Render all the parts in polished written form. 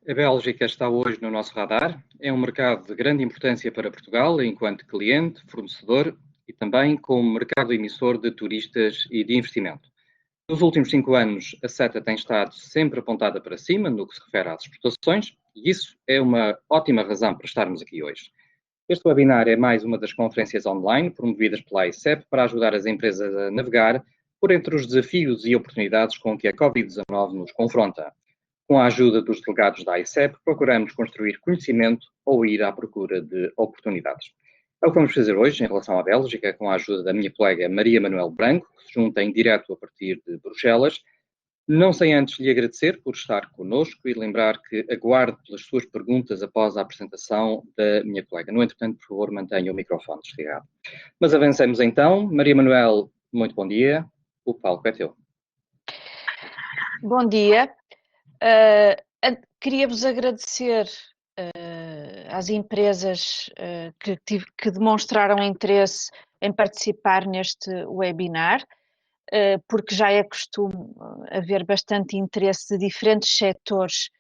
A Bélgica está hoje no nosso radar. É um mercado de grande importância para Portugal, enquanto cliente, fornecedor e também como mercado emissor de turistas e de investimento. Nos últimos 5 anos, a seta tem estado sempre apontada para cima no que se refere às exportações e isso é uma ótima razão para estarmos aqui hoje. Este webinar é mais uma das conferências online promovidas pela ICEP para ajudar as empresas a navegar por entre os desafios e oportunidades com que a Covid-19 nos confronta. Com a ajuda dos delegados da ICEP, procuramos construir conhecimento ou ir à procura de oportunidades. É o que vamos fazer hoje em relação à Bélgica, com a ajuda da minha colega Maria Manuel Branco, que se junta em direto a partir de Bruxelas. Não sem antes lhe agradecer por estar connosco e lembrar que aguardo pelas suas perguntas após a apresentação da minha colega. No entretanto, por favor, mantenha o microfone desligado. Mas avancemos então. Maria Manuel, muito bom dia. O palco é teu. Bom dia. Queria-vos agradecer às empresas que demonstraram interesse em participar neste webinar, porque já é costume haver bastante interesse de diferentes setores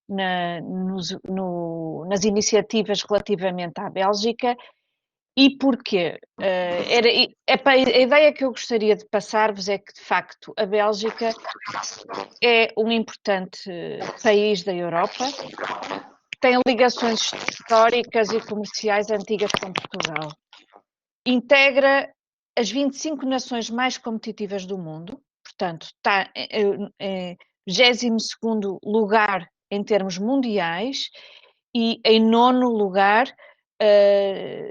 nas iniciativas relativamente à Bélgica. E porquê? A ideia que eu gostaria de passar-vos é que, de facto, a Bélgica é um importante país da Europa, tem ligações históricas e comerciais antigas com Portugal. Integra as 25 nações mais competitivas do mundo, portanto, está em 22º lugar em termos mundiais e em 9º lugar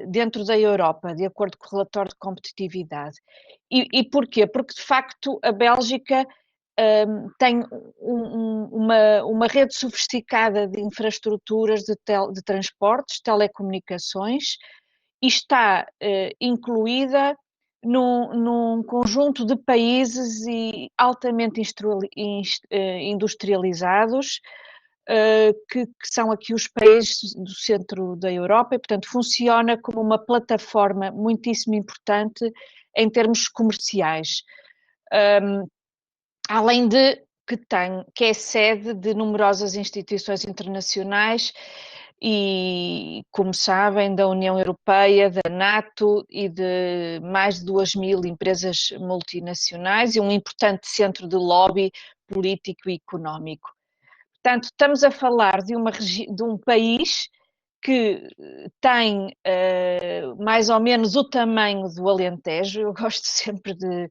dentro da Europa, de acordo com o relatório de competitividade. E porquê? Porque, de facto, a Bélgica tem uma rede sofisticada de infraestruturas de transportes, telecomunicações, e está incluída num conjunto de países altamente industrializados, que são aqui os países do centro da Europa, e, portanto, funciona como uma plataforma muitíssimo importante em termos comerciais. Além de que é sede de numerosas instituições internacionais e, como sabem, da União Europeia, da NATO e de mais de 2.000 empresas multinacionais e um importante centro de lobby político e económico. Portanto, estamos a falar de um país que tem mais ou menos o tamanho do Alentejo. Eu gosto sempre de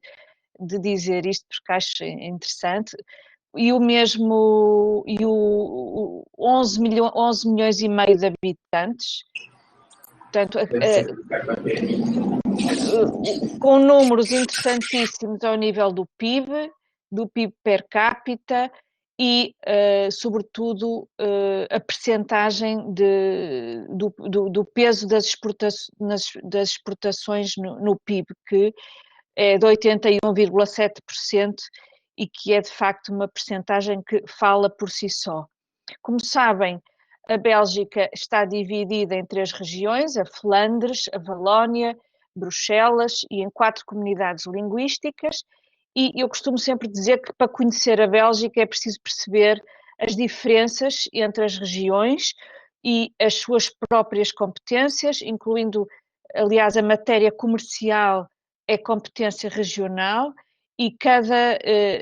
dizer isto porque acho interessante, e o mesmo, 11 milhões e meio de habitantes, portanto, com números interessantíssimos ao nível do PIB per capita e, sobretudo, a percentagem do peso das exportações no PIB, que é de 81,7% e que é de facto uma percentagem que fala por si só. Como sabem, a Bélgica está dividida em 3 regiões, a Flandres, a Valónia, Bruxelas, e em 4 comunidades linguísticas, e eu costumo sempre dizer que para conhecer a Bélgica é preciso perceber as diferenças entre as regiões e as suas próprias competências, incluindo, aliás, a matéria comercial é competência regional e cada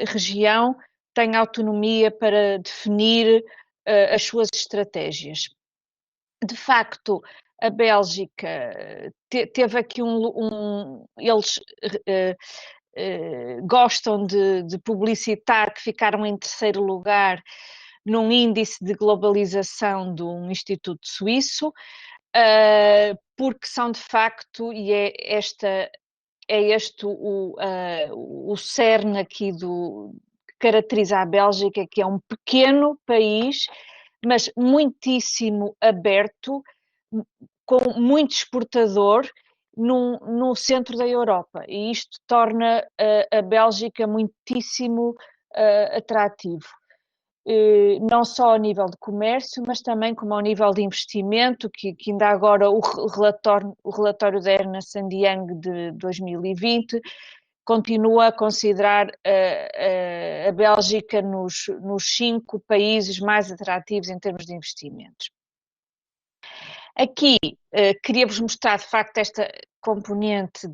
região tem autonomia para definir as suas estratégias. De facto, a Bélgica teve aqui eles gostam de publicitar que ficaram em 3º lugar num índice de globalização de um instituto suíço, porque são de facto, e é este o cerne aqui que caracteriza a Bélgica, que é um pequeno país, mas muitíssimo aberto, com muito exportador no centro da Europa, e isto torna a Bélgica muitíssimo atrativo. Não só ao nível de comércio, mas também como ao nível de investimento, que ainda agora o relatório da Ernst & Young de 2020 continua a considerar a Bélgica nos 5 países mais atrativos em termos de investimentos. Aqui queria-vos mostrar de facto esta componente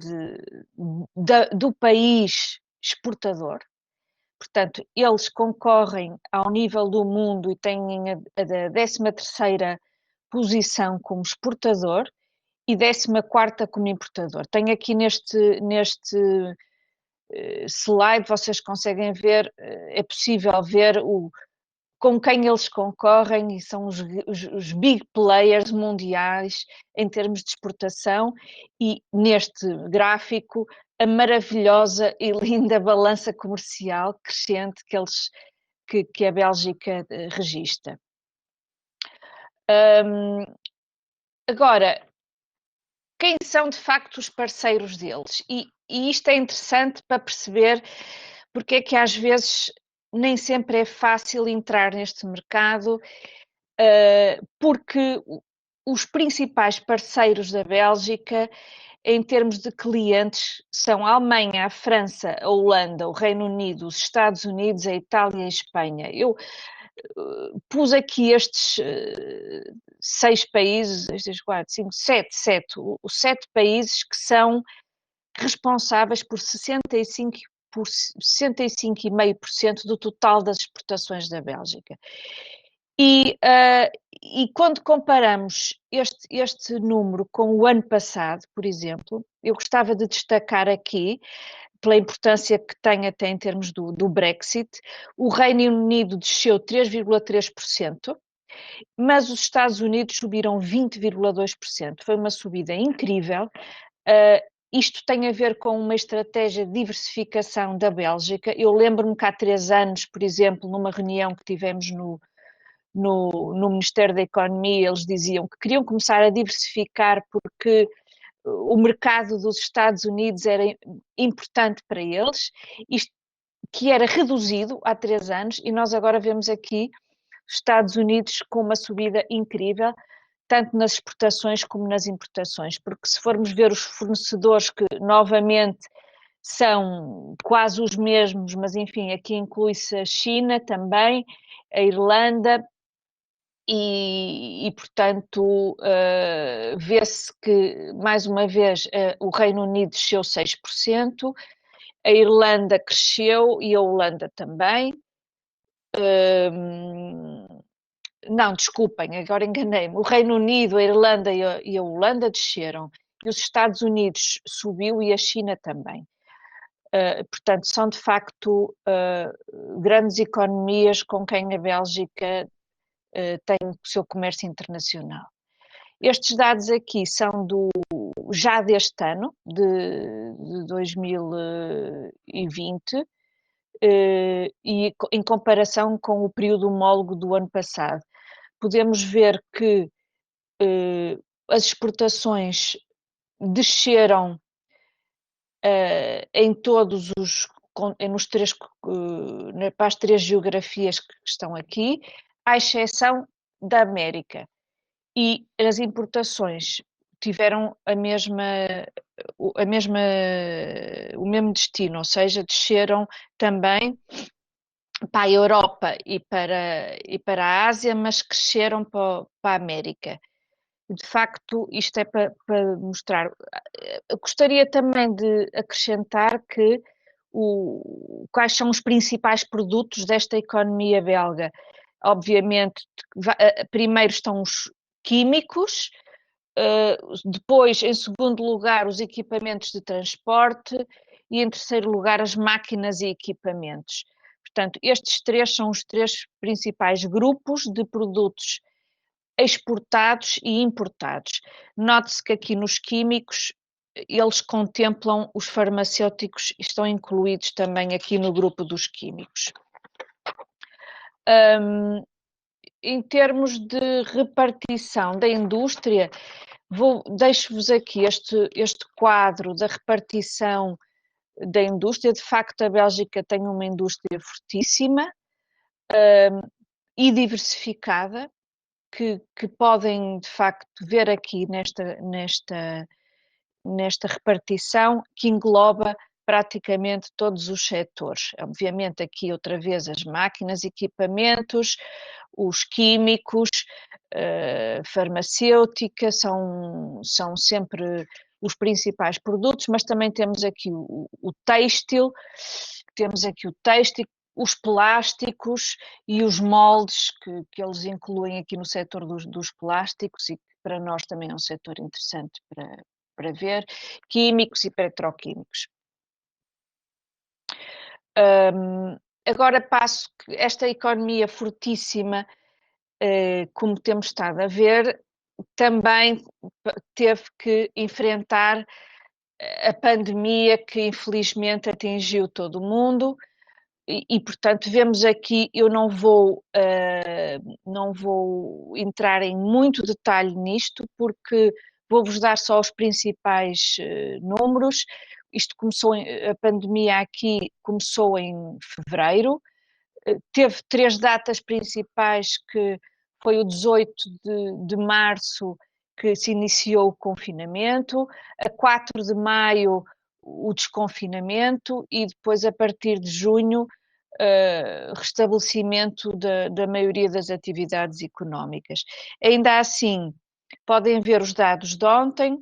do país exportador. Portanto, eles concorrem ao nível do mundo e têm a 13ª posição como exportador e 14ª como importador. Tenho aqui neste slide, vocês conseguem ver, é possível ver com quem eles concorrem e são os big players mundiais em termos de exportação e neste gráfico a maravilhosa e linda balança comercial crescente que a Bélgica registra. Agora, quem são de facto os parceiros deles? E isto é interessante para perceber porque é que às vezes nem sempre é fácil entrar neste mercado, porque os principais parceiros da Bélgica, em termos de clientes, são a Alemanha, a França, a Holanda, o Reino Unido, os Estados Unidos, a Itália e a Espanha. Eu pus aqui estes 6 países, 7 países que são responsáveis por 65,5% do total das exportações da Bélgica. E quando comparamos este número com o ano passado, por exemplo, eu gostava de destacar aqui, pela importância que tem até em termos do Brexit, o Reino Unido desceu 3,3%, mas os Estados Unidos subiram 20,2%. Foi uma subida incrível. Isto tem a ver com uma estratégia de diversificação da Bélgica. Eu lembro-me que há 3 anos, por exemplo, numa reunião que tivemos no Ministério da Economia, eles diziam que queriam começar a diversificar porque o mercado dos Estados Unidos era importante para eles, isto que era reduzido há 3 anos, e nós agora vemos aqui os Estados Unidos com uma subida incrível, tanto nas exportações como nas importações, porque se formos ver os fornecedores que novamente são quase os mesmos, mas enfim, aqui inclui-se a China também, a Irlanda, e portanto, vê-se que, mais uma vez, o Reino Unido desceu 6%, a Irlanda cresceu e a Holanda também. Não, desculpem, agora enganei-me. O Reino Unido, a Irlanda e a Holanda desceram, e os Estados Unidos subiu e a China também. Portanto, são de facto grandes economias com quem a Bélgica tem o seu comércio internacional. Estes dados aqui são já deste ano, de 2020, e em comparação com o período homólogo do ano passado. Podemos ver que as exportações desceram em todos para as 3 geografias que estão aqui, à exceção da América. E as importações tiveram o mesmo destino, ou seja, desceram também para a Europa e para a Ásia, mas cresceram para a América. De facto, isto é para mostrar. Eu gostaria também de acrescentar que quais são os principais produtos desta economia belga. Obviamente, primeiro estão os químicos, depois, em segundo lugar, os equipamentos de transporte e, em terceiro lugar, as máquinas e equipamentos. Portanto, estes 3 são os 3 principais grupos de produtos exportados e importados. Note-se que aqui nos químicos eles contemplam os farmacêuticos e estão incluídos também aqui no grupo dos químicos. Em termos de repartição da indústria, deixo-vos aqui este quadro da repartição da indústria. De facto, a Bélgica tem uma indústria fortíssima e diversificada, que podem, de facto, ver aqui nesta repartição, que engloba praticamente todos os setores. Obviamente aqui outra vez as máquinas, equipamentos, os químicos, farmacêutica, são sempre os principais produtos, mas também temos aqui o têxtil, os plásticos e os moldes que eles incluem aqui no setor dos plásticos e que para nós também é um setor interessante para ver, químicos e petroquímicos. Agora passo que esta economia fortíssima, como temos estado a ver, também teve que enfrentar a pandemia que infelizmente atingiu todo o mundo e portanto vemos aqui, eu não vou entrar em muito detalhe nisto porque vou-vos dar só os principais números. Isto começou, a pandemia aqui começou em fevereiro, teve 3 datas principais que foi o 18 de março que se iniciou o confinamento, a 4 de maio o desconfinamento e depois a partir de junho restabelecimento da maioria das atividades económicas. Ainda assim, podem ver os dados de ontem,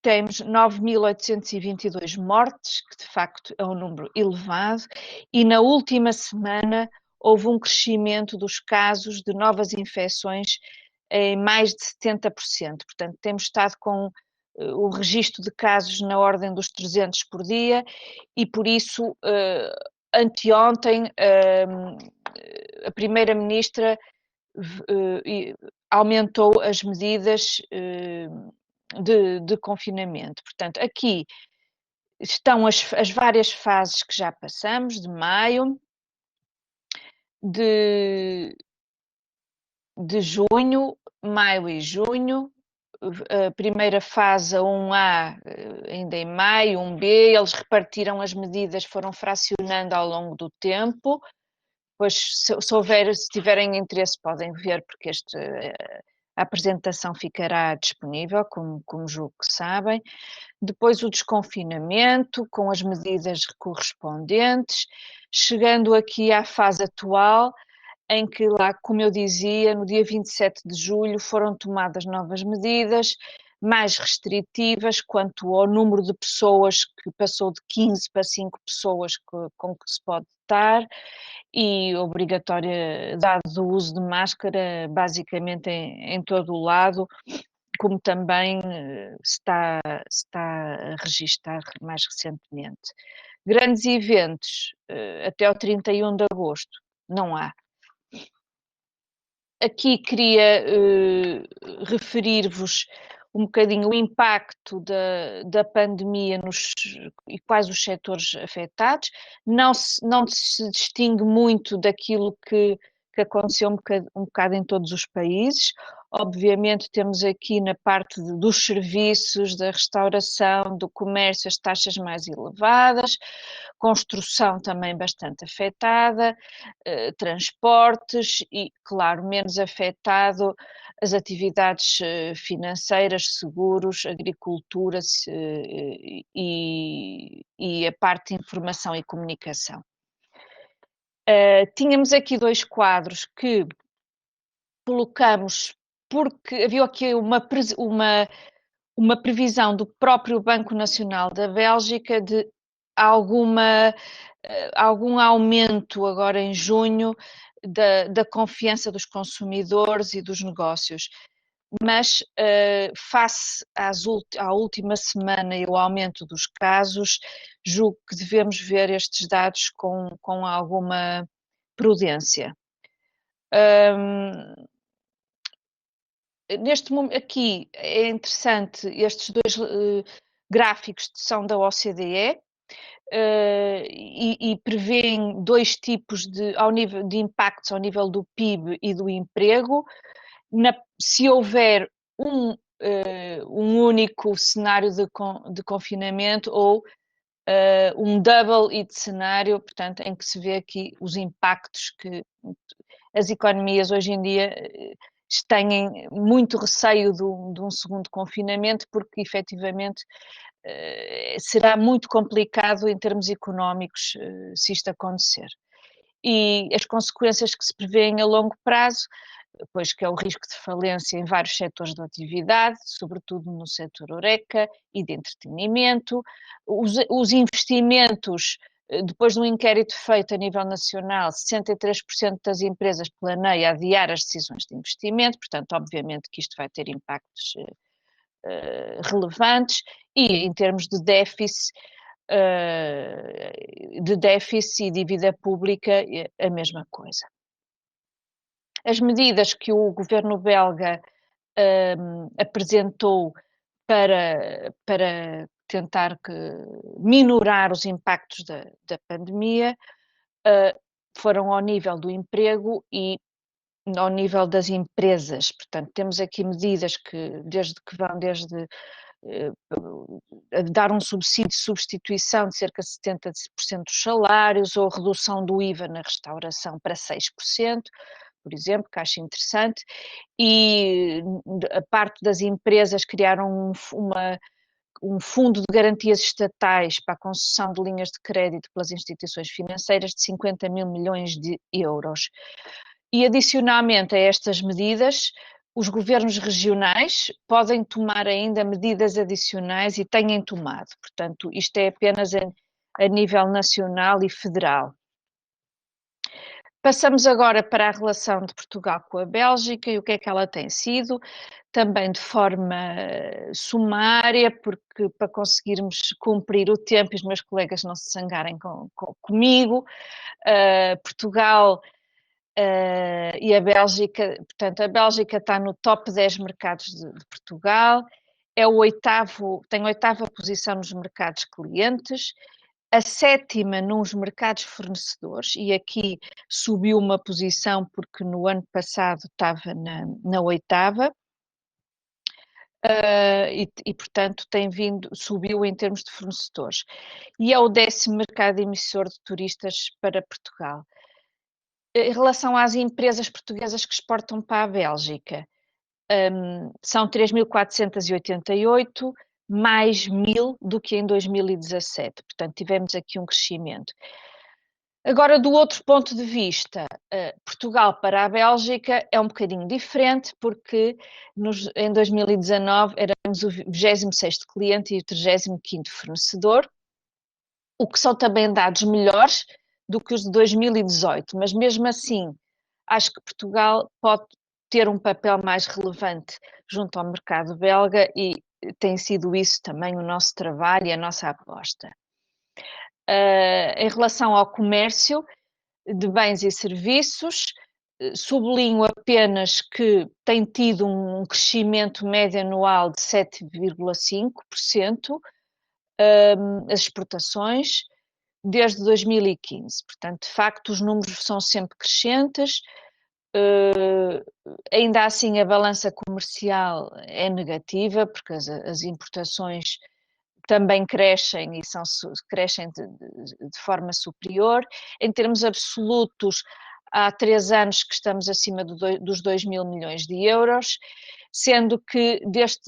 temos 9.822 mortes, que de facto é um número elevado, e na última semana houve um crescimento dos casos de novas infecções em mais de 70%. Portanto, temos estado com o registro de casos na ordem dos 300 por dia e por isso, anteontem, a Primeira-Ministra aumentou as medidas de confinamento. Portanto, aqui estão as várias fases que já passamos, de maio, de junho, maio e junho, a primeira fase, a 1A, ainda em maio, 1B, eles repartiram as medidas, foram fracionando ao longo do tempo. Pois, se tiverem interesse, podem ver, porque a apresentação ficará disponível, como julgo que sabem. Depois o desconfinamento, com as medidas correspondentes, chegando aqui à fase atual, em que lá, como eu dizia, no dia 27 de julho foram tomadas novas medidas, mais restritivas quanto ao número de pessoas, que passou de 15 para 5 pessoas com que se pode estar, e obrigatoriedade do uso de máscara basicamente em todo o lado, como também se está a registar mais recentemente. Grandes eventos até ao 31 de agosto, não há. Aqui queria referir-vos um bocadinho o impacto da pandemia e quais os setores afetados. Não se distingue muito daquilo que aconteceu um bocado em todos os países. Obviamente temos aqui na parte dos serviços, da restauração, do comércio, as taxas mais elevadas, construção também bastante afetada, transportes e, claro, menos afetado as atividades financeiras, seguros, agricultura e a parte de informação e comunicação. Tínhamos aqui 2 quadros que colocamos porque havia aqui uma previsão do próprio Banco Nacional da Bélgica de algum aumento agora em junho da confiança dos consumidores e dos negócios. Mas face à última semana e ao aumento dos casos, julgo que devemos ver estes dados com alguma prudência. Neste momento aqui é interessante, estes 2 gráficos são da OCDE e prevêem 2 tipos de impactos ao nível do PIB e do emprego. Se houver um único cenário de confinamento ou um double hit cenário, portanto, em que se vê aqui os impactos que as economias hoje em dia têm muito receio de um segundo confinamento, porque efetivamente será muito complicado em termos económicos se isto acontecer. E as consequências que se prevêem a longo prazo, pois que é o risco de falência em vários setores de atividade, sobretudo no setor horeca e de entretenimento, os investimentos. Depois de um inquérito feito a nível nacional, 63% das empresas planeia adiar as decisões de investimento, portanto, obviamente que isto vai ter impactos relevantes, e em termos de déficit e dívida pública, a mesma coisa. As medidas que o governo belga apresentou para tentar minorar os impactos da pandemia foram ao nível do emprego e ao nível das empresas. Portanto, temos aqui medidas que vão desde dar um subsídio de substituição de cerca de 70% dos salários, ou redução do IVA na restauração para 6%, por exemplo, que acho interessante, e a parte das empresas criaram um fundo de garantias estatais para a concessão de linhas de crédito pelas instituições financeiras de 50 mil milhões de euros. E, adicionalmente a estas medidas, os governos regionais podem tomar ainda medidas adicionais e têm tomado. Portanto, isto é apenas a nível nacional e federal. Passamos agora para a relação de Portugal com a Bélgica e o que é que ela tem sido, também de forma sumária, porque para conseguirmos cumprir o tempo e os meus colegas não se zangarem comigo, Portugal e a Bélgica, portanto, a Bélgica está no top 10 mercados de Portugal, tem a 8ª posição nos mercados clientes, a 7ª nos mercados fornecedores, e aqui subiu uma posição porque no ano passado estava na 8ª, e portanto subiu em termos de fornecedores. E é o 10º mercado emissor de turistas para Portugal. Em relação às empresas portuguesas que exportam para a Bélgica, são 3.488, mais 1.000 do que em 2017. Portanto, tivemos aqui um crescimento. Agora, do outro ponto de vista, Portugal para a Bélgica é um bocadinho diferente, porque em 2019 éramos o 26º cliente e o 35º fornecedor, o que são também dados melhores do que os de 2018, mas mesmo assim acho que Portugal pode ter um papel mais relevante junto ao mercado belga, e tem sido isso também o nosso trabalho e a nossa aposta. Em relação ao comércio de bens e serviços, sublinho apenas que tem tido um crescimento médio anual de 7,5%, as exportações, desde 2015. Portanto, de facto, os números são sempre crescentes. Ainda assim, a balança comercial é negativa, porque as importações também crescem, e crescem de forma superior. Em termos absolutos, há 3 anos que estamos acima dos 2.000 milhões de euros, sendo que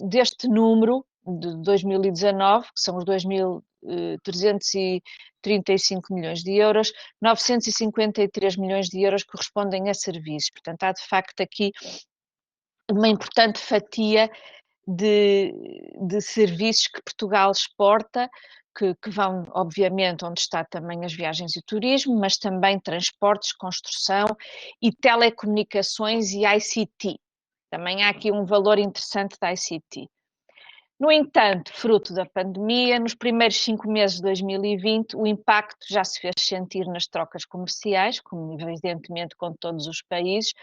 deste número de 2019, que são os 2.335 milhões de euros, 953 milhões de euros correspondem a serviços. Portanto, há de facto aqui uma importante fatia de serviços que Portugal exporta, que vão, obviamente, onde está também as viagens e o turismo, mas também transportes, construção e telecomunicações e ICT. Também há aqui um valor interessante da ICT. No entanto, fruto da pandemia, nos primeiros 5 meses de 2020, o impacto já se fez sentir nas trocas comerciais, como evidentemente com todos os países,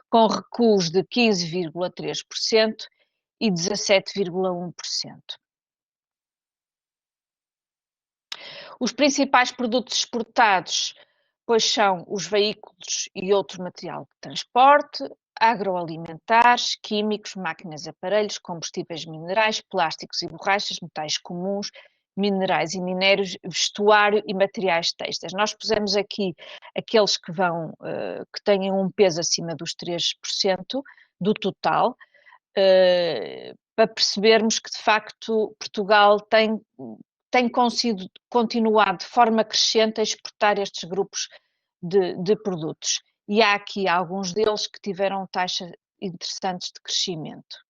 com recuos de 15,3% e 17,1%. Os principais produtos exportados, pois, são os veículos e outro material de transporte, agroalimentares, químicos, máquinas, aparelhos, combustíveis minerais, plásticos e borrachas, metais comuns, minerais e minérios, vestuário e materiais têxteis. Nós pusemos aqui aqueles que têm um peso acima dos 3% do total, para percebermos que, de facto, Portugal tem continuado de forma crescente a exportar estes grupos de produtos. E há aqui alguns deles que tiveram taxas interessantes de crescimento.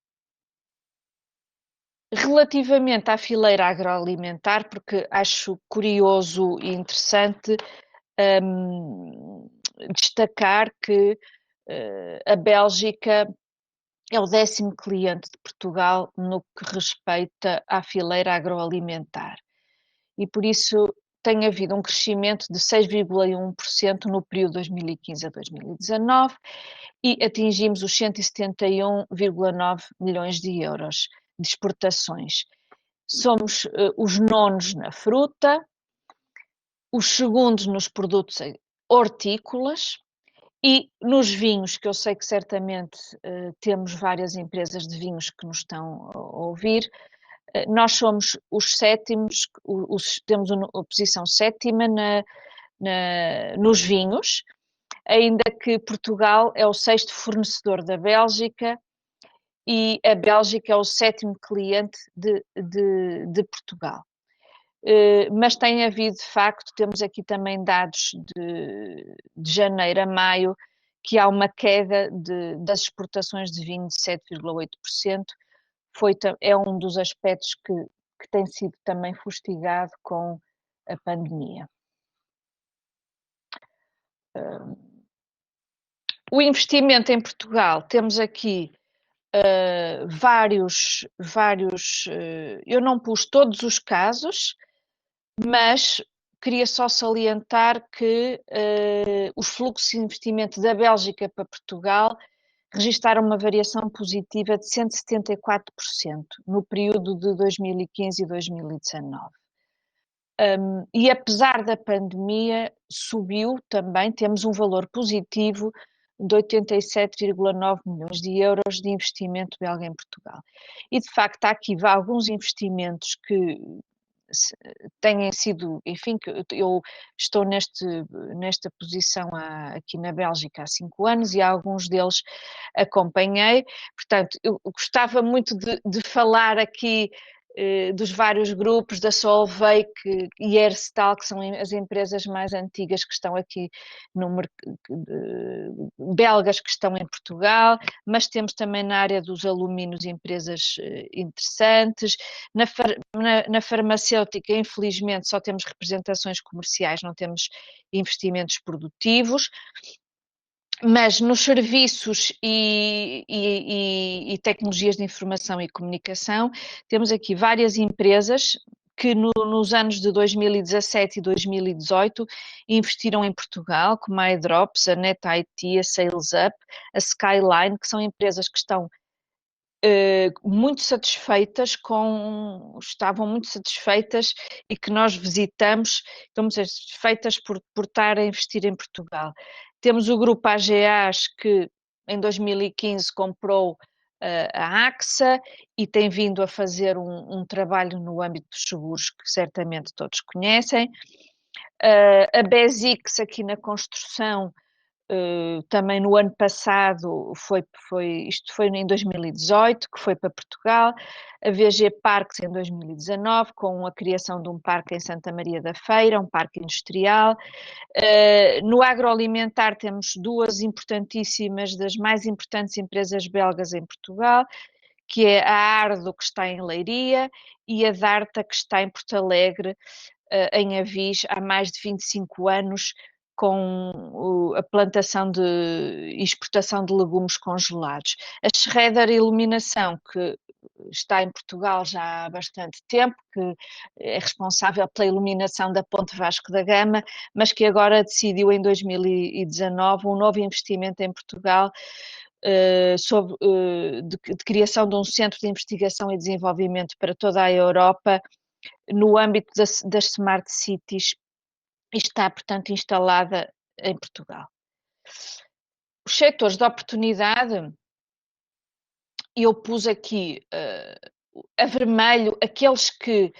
Relativamente à fileira agroalimentar, porque acho curioso e interessante destacar que a Bélgica é o 10º cliente de Portugal no que respeita à fileira agroalimentar. E por isso tem havido um crescimento de 6,1% no período 2015 a 2019 e atingimos os 171,9 milhões de euros de exportações. Somos os nonos na fruta, os segundos nos produtos hortícolas e nos vinhos, que eu sei que certamente temos várias empresas de vinhos que nos estão a ouvir. Nós somos os sétimos, temos a posição sétima nos vinhos, ainda que Portugal é o 6º fornecedor da Bélgica e a Bélgica é o 7º cliente de Portugal. Mas tem havido, de facto, temos aqui também dados de janeiro a maio, que há uma queda das exportações de vinho de 7,8%. É um dos aspectos que tem sido também fustigado com a pandemia. O investimento em Portugal, temos aqui vários, eu não pus todos os casos, mas queria só salientar que os fluxos de investimento da Bélgica para Portugal registaram uma variação positiva de 174% no período de 2015 e 2019. E apesar da pandemia, subiu também, temos um valor positivo de 87,9 milhões de euros de investimento belga em Portugal. E de facto há aqui alguns investimentos que têm sido, enfim, que eu estou nesta posição aqui na Bélgica há 5 anos e alguns deles acompanhei, portanto eu gostava muito de falar aqui dos vários grupos, da Solvay e Herstal, que são as empresas mais antigas que estão aqui belgas que estão em Portugal, mas temos também na área dos alumínios empresas interessantes. Na farmacêutica, infelizmente, só temos representações comerciais, não temos investimentos produtivos. Mas nos serviços e tecnologias de informação e comunicação, temos aqui várias empresas que nos anos de 2017 e 2018 investiram em Portugal, como a iDrops, a NetIT, a SalesUp, a Skyline, que são empresas que estão muito satisfeitas estavam muito satisfeitas e que nós visitamos, estão muito satisfeitas por estar a investir em Portugal. Temos o grupo AGAs que em 2015 comprou a AXA e tem vindo a fazer um trabalho no âmbito dos seguros que certamente todos conhecem. A Besix aqui na construção, também no ano passado, isto foi em 2018, que foi para Portugal, a VG Parques em 2019, com a criação de um parque em Santa Maria da Feira, um parque industrial. No agroalimentar temos duas importantíssimas, das mais importantes empresas belgas em Portugal, que é a Ardo, que está em Leiria, e a Darta, que está em Porto Alegre, em Avis, há mais de 25 anos, com a plantação e exportação de legumes congelados. A Schroeder Iluminação, que está em Portugal já há bastante tempo, que é responsável pela iluminação da Ponte Vasco da Gama, mas que agora decidiu em 2019 um novo investimento em Portugal de criação de um centro de investigação e desenvolvimento para toda a Europa no âmbito das Smart Cities, e está, portanto, instalada em Portugal. Os setores de oportunidade, eu pus aqui a vermelho aqueles que,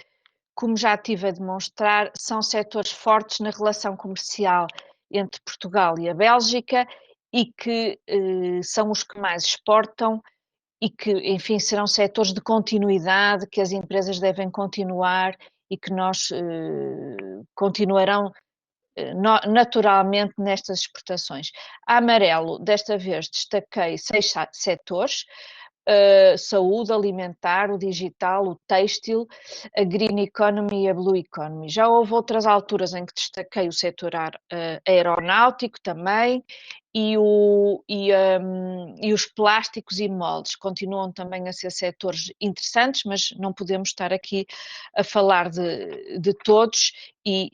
como já estive a demonstrar, são setores fortes na relação comercial entre Portugal e a Bélgica e que são os que mais exportam e que, enfim, serão setores de continuidade, que as empresas devem continuar e que nós continuarão naturalmente nestas exportações. A amarelo, desta vez destaquei 6 setores: saúde, alimentar, o digital, o têxtil, a green economy e a blue economy. Já houve outras alturas em que destaquei o setor aeronáutico também, e os plásticos e moldes continuam também a ser setores interessantes, mas não podemos estar aqui a falar de todos, e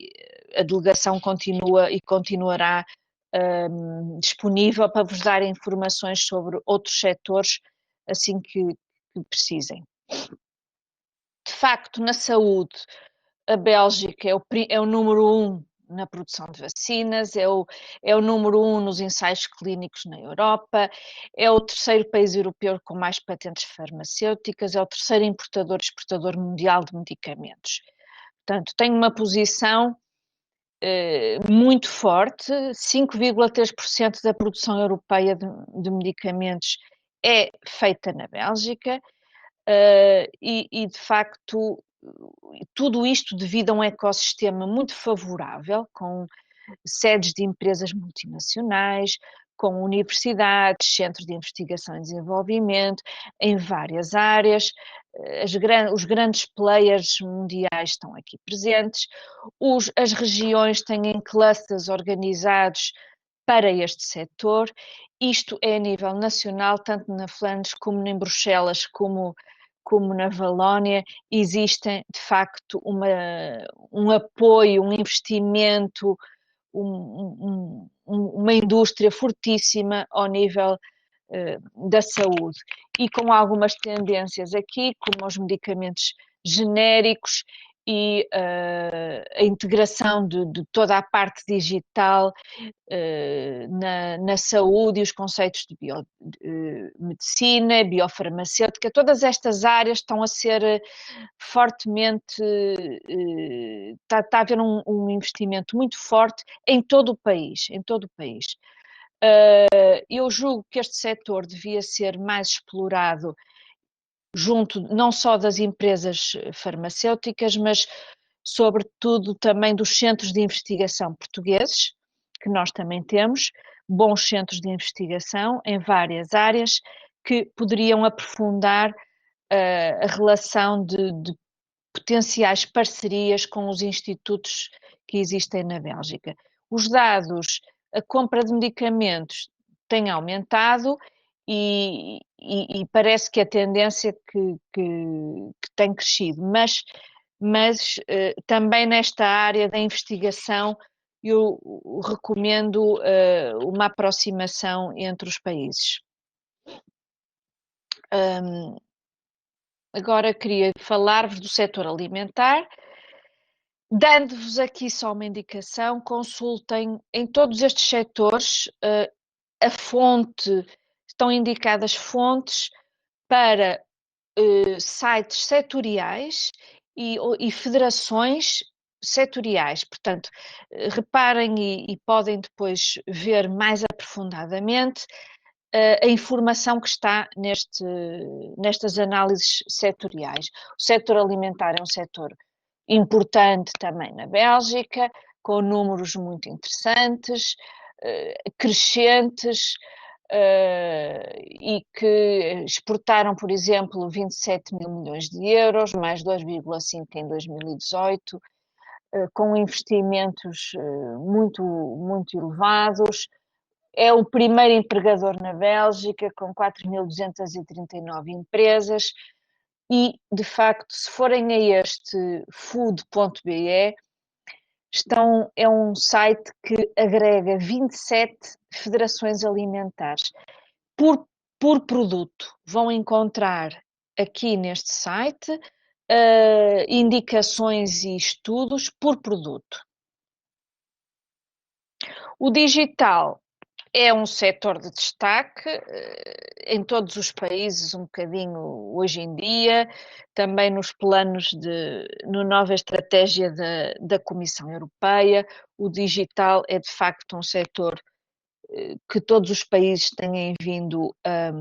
a delegação continua e continuará disponível para vos dar informações sobre outros setores assim que precisem. De facto, na saúde, a Bélgica é o número 1 na produção de vacinas, é o número 1 nos ensaios clínicos na Europa, é o terceiro país europeu com mais patentes farmacêuticas, é o terceiro exportador mundial de medicamentos. Portanto, tem uma posição muito forte. 5,3% da produção europeia de medicamentos é feita na Bélgica, e de facto tudo isto devido a um ecossistema muito favorável, com sedes de empresas multinacionais, com universidades, centros de investigação e desenvolvimento em várias áreas. Os grandes players mundiais estão aqui presentes. As regiões têm clusters organizados para este setor. Isto é a nível nacional, tanto na Flandres como em Bruxelas, como na Valónia. Existem, de facto, um apoio, um investimento, uma indústria fortíssima ao nível da saúde, e com algumas tendências aqui, como os medicamentos genéricos e a integração de toda a parte digital na saúde, e os conceitos de medicina, biofarmacêutica. Todas estas áreas estão a ser fortemente, está a haver um investimento muito forte em todo o país, Eu julgo que este setor devia ser mais explorado junto não só das empresas farmacêuticas, mas sobretudo também dos centros de investigação portugueses, que nós também temos, bons centros de investigação em várias áreas, que poderiam aprofundar a relação de potenciais parcerias com os institutos que existem na Bélgica. Os dados, a compra de medicamentos tem aumentado, e parece que a tendência que tem crescido, mas também nesta área da investigação eu recomendo uma aproximação entre os países. Agora queria falar-vos do setor alimentar, dando-vos aqui só uma indicação: consultem em todos estes setores a fonte, estão indicadas fontes para sites setoriais e federações setoriais. Portanto, reparem e podem depois ver mais aprofundadamente a informação que está nestas análises setoriais. O setor alimentar é um setor importante também na Bélgica, com números muito interessantes, crescentes, e que exportaram, por exemplo, 27 mil milhões de euros, mais 2,5 em 2018, com investimentos muito, muito elevados. É o primeiro empregador na Bélgica, com 4.239 empresas, e, de facto, se forem a este food.be, é um site que agrega 27 federações alimentares. Por produto, vão encontrar aqui neste site indicações e estudos por produto. O digital é um setor de destaque em todos os países, um bocadinho hoje em dia, também nos planos na nova estratégia da Comissão Europeia. O digital é de facto um setor que todos os países têm vindo a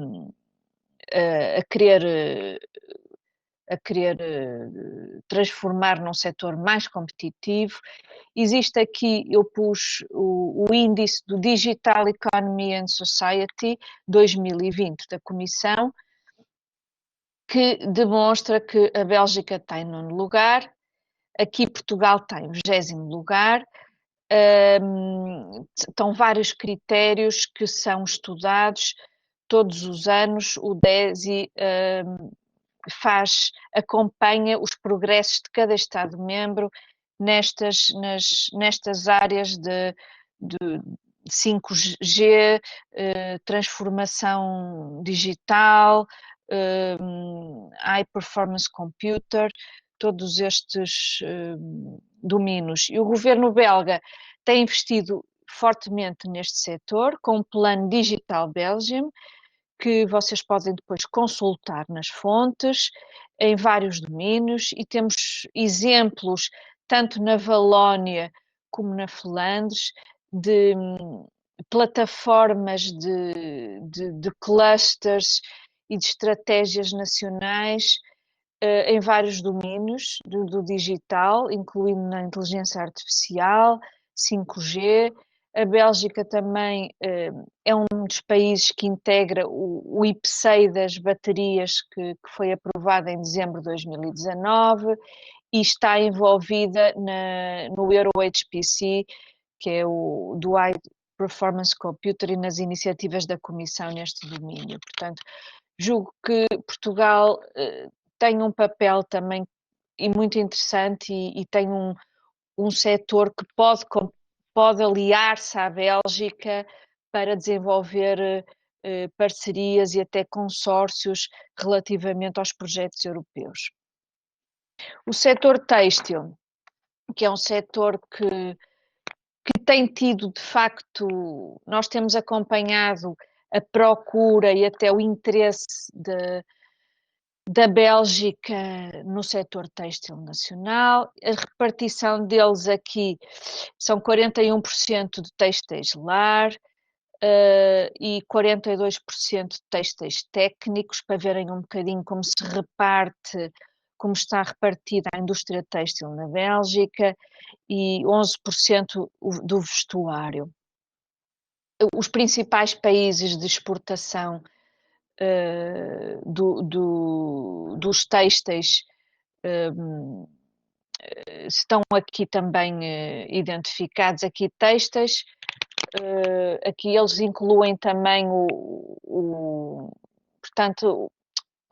querer transformar num setor mais competitivo. Existe aqui, eu pus o índice do Digital Economy and Society 2020 da Comissão, que demonstra que a Bélgica está em 9º lugar, aqui Portugal está em 20º lugar. Estão vários critérios que são estudados todos os anos. O DESI acompanha os progressos de cada Estado-membro nestas áreas de 5G, transformação digital, high performance computer, todos estes domínios. E o governo belga tem investido fortemente neste setor, com o plano Digital Belgium, que vocês podem depois consultar nas fontes, em vários domínios, e temos exemplos, tanto na Valónia como na Flandres, de plataformas de clusters e de estratégias nacionais em vários domínios do digital, incluindo na inteligência artificial, 5G. A Bélgica também é um dos países que integra o IPCEI das baterias, que foi aprovado em dezembro de 2019, e está envolvida no Euro HPC, que é do High Performance Computer, e nas iniciativas da Comissão neste domínio. Portanto, julgo que Portugal tem um papel também e muito interessante, e tem um setor que pode aliar-se à Bélgica para desenvolver parcerias e até consórcios relativamente aos projetos europeus. O setor têxtil, que é um setor que tem tido, de facto, nós temos acompanhado a procura e até o interesse da Bélgica no setor têxtil nacional. A repartição deles aqui são 41% de têxteis lar e 42% de têxteis técnicos, para verem um bocadinho como se reparte, como está repartida a indústria têxtil na Bélgica, e 11% do vestuário. Os principais países de exportação dos têxteis estão aqui também identificados. Aqui têxteis, aqui eles incluem também portanto,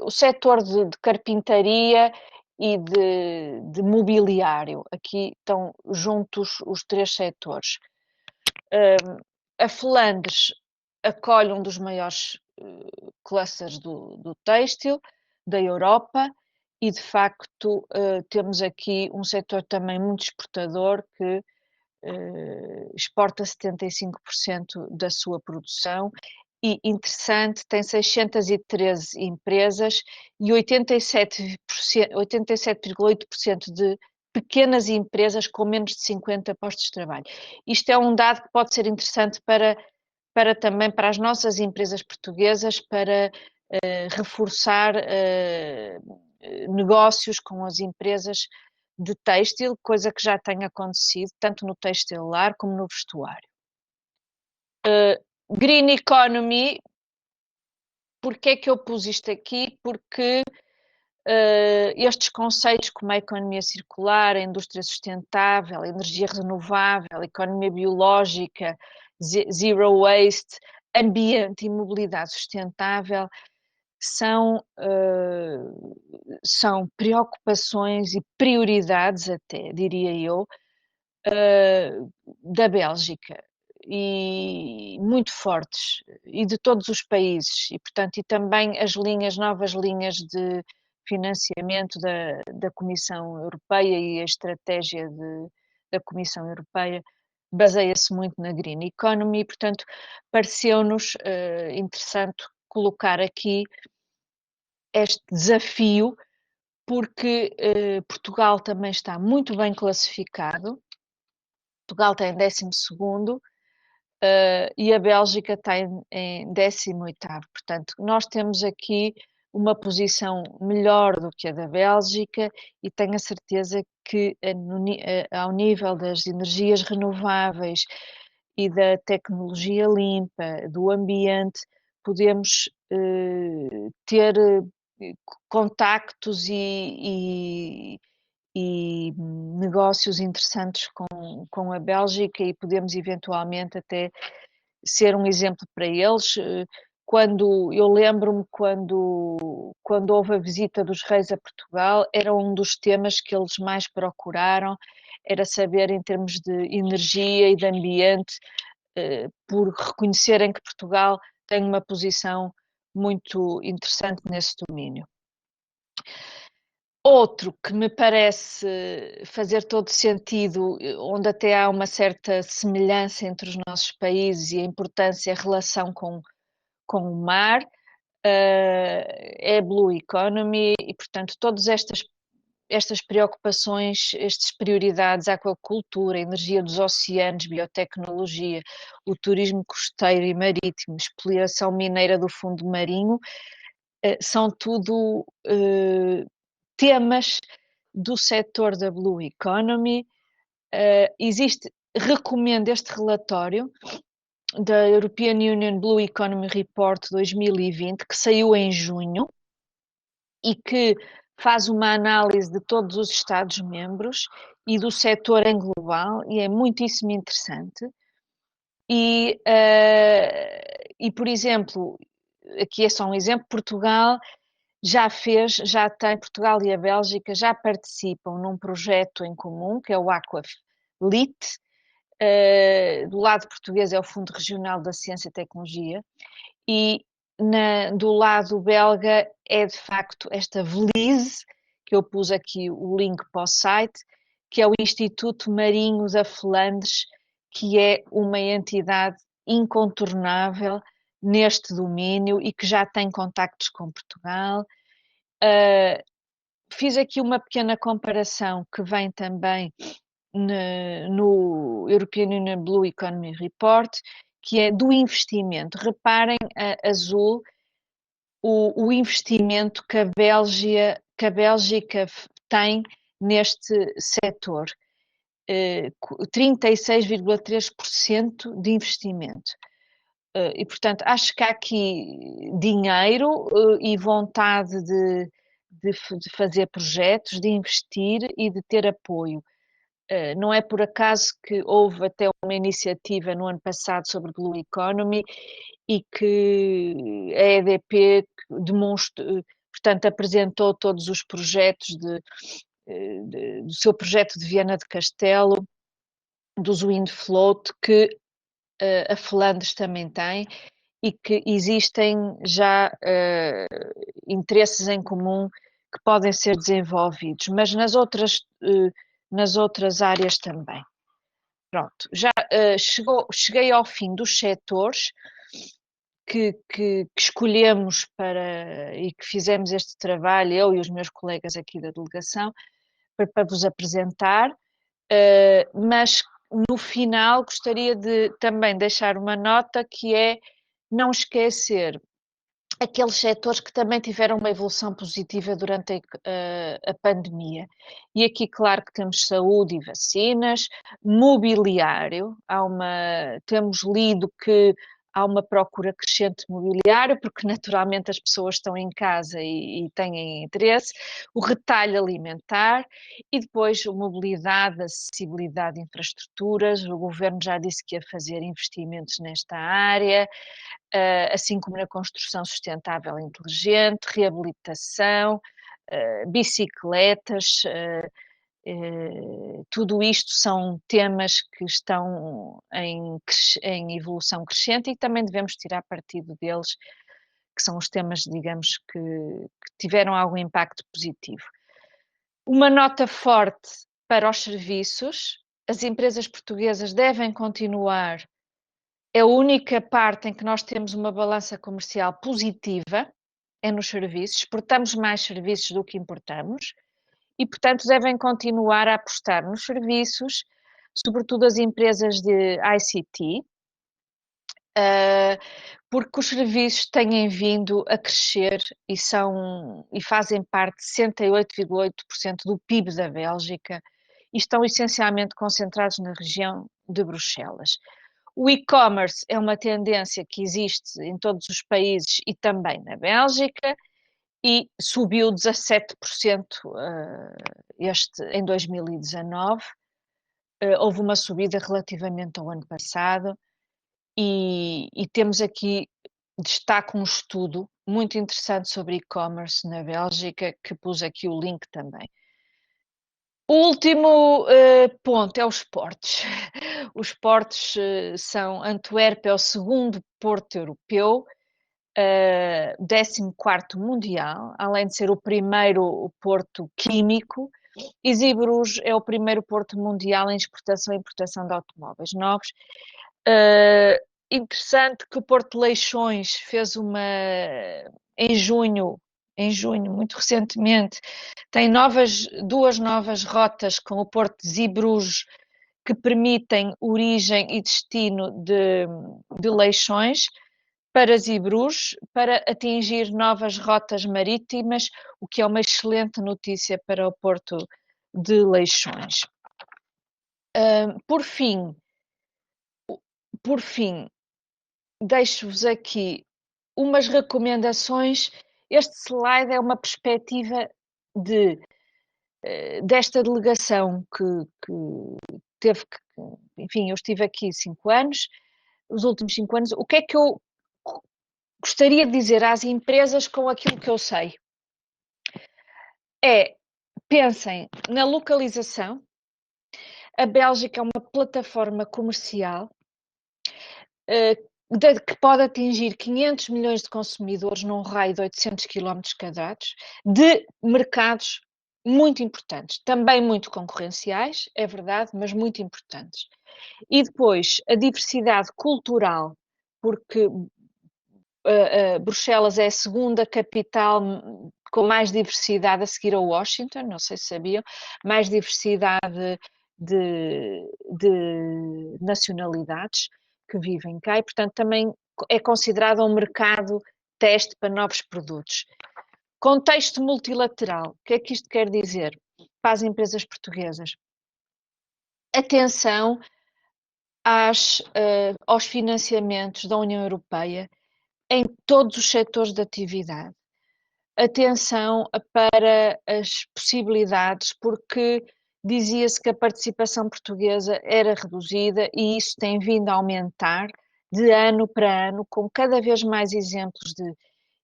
o setor de carpintaria e de mobiliário. Aqui estão juntos os três setores. A Flandres acolhe um dos maiores clusters do têxtil da Europa, e de facto temos aqui um setor também muito exportador, que exporta 75% da sua produção, e interessante, tem 613 empresas e 87,8% de pequenas empresas com menos de 50 postos de trabalho. Isto é um dado que pode ser interessante também para as nossas empresas portuguesas, para reforçar negócios com as empresas de têxtil, coisa que já tem acontecido tanto no têxtil lar como no vestuário. Green Economy, porque é que eu pus isto aqui? Porque estes conceitos como a economia circular, a indústria sustentável, a energia renovável, a economia biológica, zero waste, ambiente e mobilidade sustentável, são preocupações e prioridades, até diria eu, da Bélgica, e muito fortes, e de todos os países, e portanto, e também as novas linhas de financiamento da Comissão Europeia, e a estratégia da Comissão Europeia baseia-se muito na Green Economy. Portanto, pareceu-nos interessante colocar aqui este desafio, porque Portugal também está muito bem classificado. Portugal tem 12º, e a Bélgica está em 18º. Portanto, nós temos aqui uma posição melhor do que a da Bélgica e tenho a certeza que ao nível das energias renováveis e da tecnologia limpa, do ambiente, podemos ter contactos e negócios interessantes com a Bélgica e podemos eventualmente até ser um exemplo para eles. Quando eu lembro-me quando houve a visita dos reis a Portugal, era um dos temas que eles mais procuraram, era saber em termos de energia e de ambiente, por reconhecerem que Portugal tem uma posição muito interessante nesse domínio. Outro que me parece fazer todo sentido, onde até há uma certa semelhança entre os nossos países e a importância, a relação com o mar, é a Blue Economy e, portanto, todas estas preocupações, estas prioridades, a aquacultura, a energia dos oceanos, biotecnologia, o turismo costeiro e marítimo, exploração mineira do fundo marinho, são tudo temas do setor da Blue Economy. Recomendo este relatório da European Union Blue Economy Report 2020, que saiu em junho e que faz uma análise de todos os Estados-membros e do setor em global, e é muitíssimo interessante. E, por exemplo, aqui é só um exemplo, Portugal Portugal e a Bélgica já participam num projeto em comum, que é o Aquaflit. Do lado português é o Fundo Regional da Ciência e Tecnologia, e do lado belga é de facto esta VLIS, que eu pus aqui o link para o site, que é o Instituto Marinho da Flandres, que é uma entidade incontornável neste domínio e que já tem contactos com Portugal. Fiz aqui uma pequena comparação que vem também no European Union Blue Economy Report, que é do investimento. Reparem, a azul, o investimento que a Bélgica tem neste setor. 36,3% de investimento. E, portanto, acho que há aqui dinheiro e vontade de fazer projetos, de investir e de ter apoio. Não é por acaso que houve até uma iniciativa no ano passado sobre Blue Economy e que a EDP portanto, apresentou todos os projetos do seu projeto de Viana de Castelo, dos Wind Float, que a Flandres também tem, e que existem já interesses em comum que podem ser desenvolvidos, mas nas outras áreas também. Pronto, já cheguei ao fim dos setores que escolhemos e que fizemos este trabalho, eu e os meus colegas aqui da delegação, para vos apresentar, mas no final gostaria de também deixar uma nota, que é não esquecer aqueles setores que também tiveram uma evolução positiva durante a pandemia. E aqui, claro, que temos saúde e vacinas, mobiliário, temos lido que há uma procura crescente de mobiliário, porque naturalmente as pessoas estão em casa e têm interesse, o retalho alimentar e depois a mobilidade, acessibilidade de infraestruturas. O governo já disse que ia fazer investimentos nesta área, assim como na construção sustentável inteligente, reabilitação, bicicletas. Tudo isto são temas que estão em evolução crescente e também devemos tirar partido deles, que são os temas, digamos, que tiveram algum impacto positivo. Uma nota forte para os serviços: as empresas portuguesas devem continuar. É a única parte em que nós temos uma balança comercial positiva, é nos serviços. Exportamos mais serviços do que importamos e, portanto, devem continuar a apostar nos serviços, sobretudo as empresas de ICT, porque os serviços têm vindo a crescer e fazem parte de 68,8% do PIB da Bélgica e estão essencialmente concentrados na região de Bruxelas. O e-commerce é uma tendência que existe em todos os países e também na Bélgica e subiu 17% em 2019. Houve uma subida relativamente ao ano passado e temos aqui, destaco um estudo muito interessante sobre e-commerce na Bélgica, que pus aqui o link também. O último ponto é os portos. Os portos são Antuérpia, é o segundo porto europeu, 14º mundial, além de ser o primeiro porto químico, e Zeebrugge é o primeiro porto mundial em exportação e importação de automóveis novos. Interessante que o Porto de Leixões fez em junho, muito recentemente, tem duas novas rotas com o Porto de Zeebrugge que permitem origem e destino de Leixões para Zeebrugge, para atingir novas rotas marítimas, o que é uma excelente notícia para o Porto de Leixões. Por fim, deixo-vos aqui umas recomendações. Este slide é uma perspectiva desta delegação que teve que, enfim, eu estive aqui 5 anos, os últimos 5 anos. O que é que eu gostaria de dizer às empresas com aquilo que eu sei? Pensem na localização. A Bélgica é uma plataforma comercial que pode atingir 500 milhões de consumidores num raio de 800 km quadrados, de mercados muito importantes, também muito concorrenciais, é verdade, mas muito importantes. E depois a diversidade cultural, porque Bruxelas é a segunda capital com mais diversidade a seguir a Washington, não sei se sabiam, mais diversidade de nacionalidades que vivem cá e, portanto, também é considerado um mercado teste para novos produtos. Contexto multilateral, o que é que isto quer dizer para as empresas portuguesas? Atenção aos financiamentos da União Europeia em todos os setores de atividade. Atenção para as possibilidades, porque dizia-se que a participação portuguesa era reduzida e isso tem vindo a aumentar de ano para ano, com cada vez mais exemplos de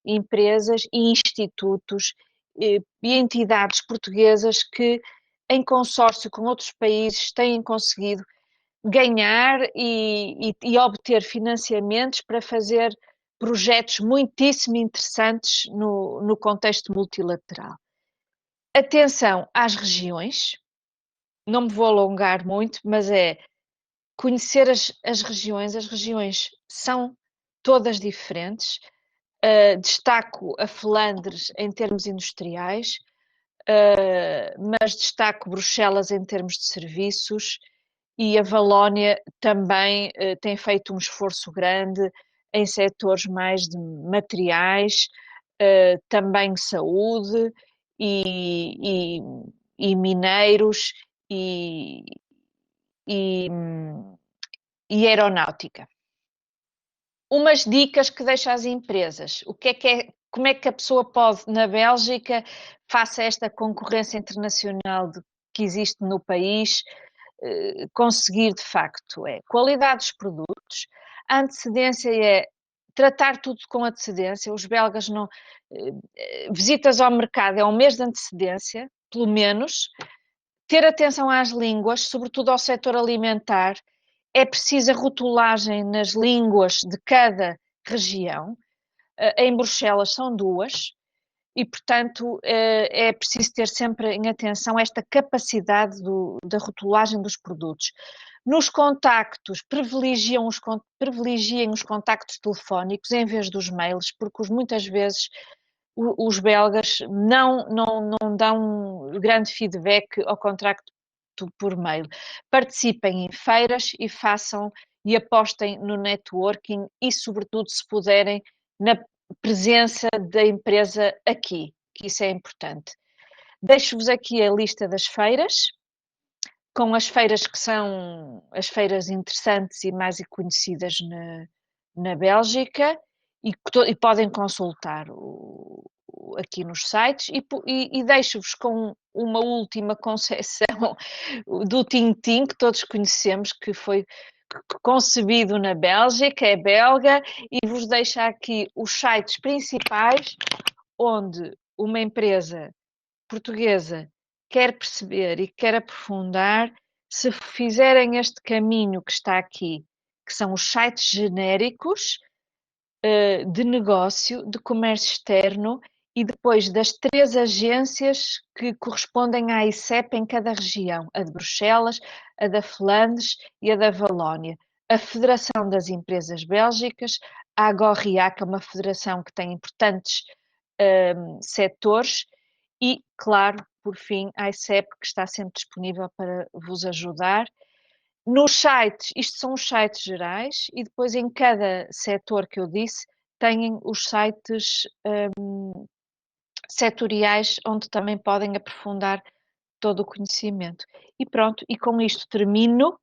empresas e institutos e entidades portuguesas que, em consórcio com outros países, têm conseguido ganhar e obter financiamentos para fazer projetos muitíssimo interessantes no contexto multilateral. Atenção às regiões, não me vou alongar muito, mas é conhecer as regiões são todas diferentes. Destaco a Flandres em termos industriais, mas destaco Bruxelas em termos de serviços e a Valónia também tem feito um esforço grande em setores mais de materiais, também saúde e mineiros e aeronáutica. Umas dicas que deixo às empresas. Como é que a pessoa pode, na Bélgica, face a esta concorrência internacional que existe no país, conseguir de facto qualidade dos produtos, a antecedência é tratar tudo com antecedência. Os belgas não visitas ao mercado é um mês de antecedência, pelo menos, ter atenção às línguas, sobretudo ao setor alimentar. É preciso a rotulagem nas línguas de cada região. Em Bruxelas são 2. E, portanto, é preciso ter sempre em atenção esta capacidade da rotulagem dos produtos. Nos contactos, privilegiem os contactos telefónicos em vez dos mails, porque muitas vezes os belgas não dão grande feedback ao contacto por mail. Participem em feiras e façam e apostem no networking e, sobretudo, se puderem, na presença da empresa aqui, que isso é importante. Deixo-vos aqui a lista das feiras, com as feiras que são as feiras interessantes e mais conhecidas na Bélgica, e podem consultar aqui nos sites, e deixo-vos com uma última concessão do Tintim, que todos conhecemos, que foi concebido na Bélgica, é belga, e vos deixo aqui os sites principais onde uma empresa portuguesa quer perceber e quer aprofundar, se fizerem este caminho que está aqui, que são os sites genéricos de negócio, de comércio externo, e depois das 3 agências que correspondem à ICEP em cada região, a de Bruxelas, a da Flandres e a da Valónia. A Federação das Empresas Bélgicas, a AGORIA, que é uma federação que tem importantes setores, e, claro, por fim, a ICEP, que está sempre disponível para vos ajudar. Nos sites, isto são os sites gerais, e depois em cada setor que eu disse, têm os sites setoriais, onde também podem aprofundar todo o conhecimento. E pronto, e com isto termino,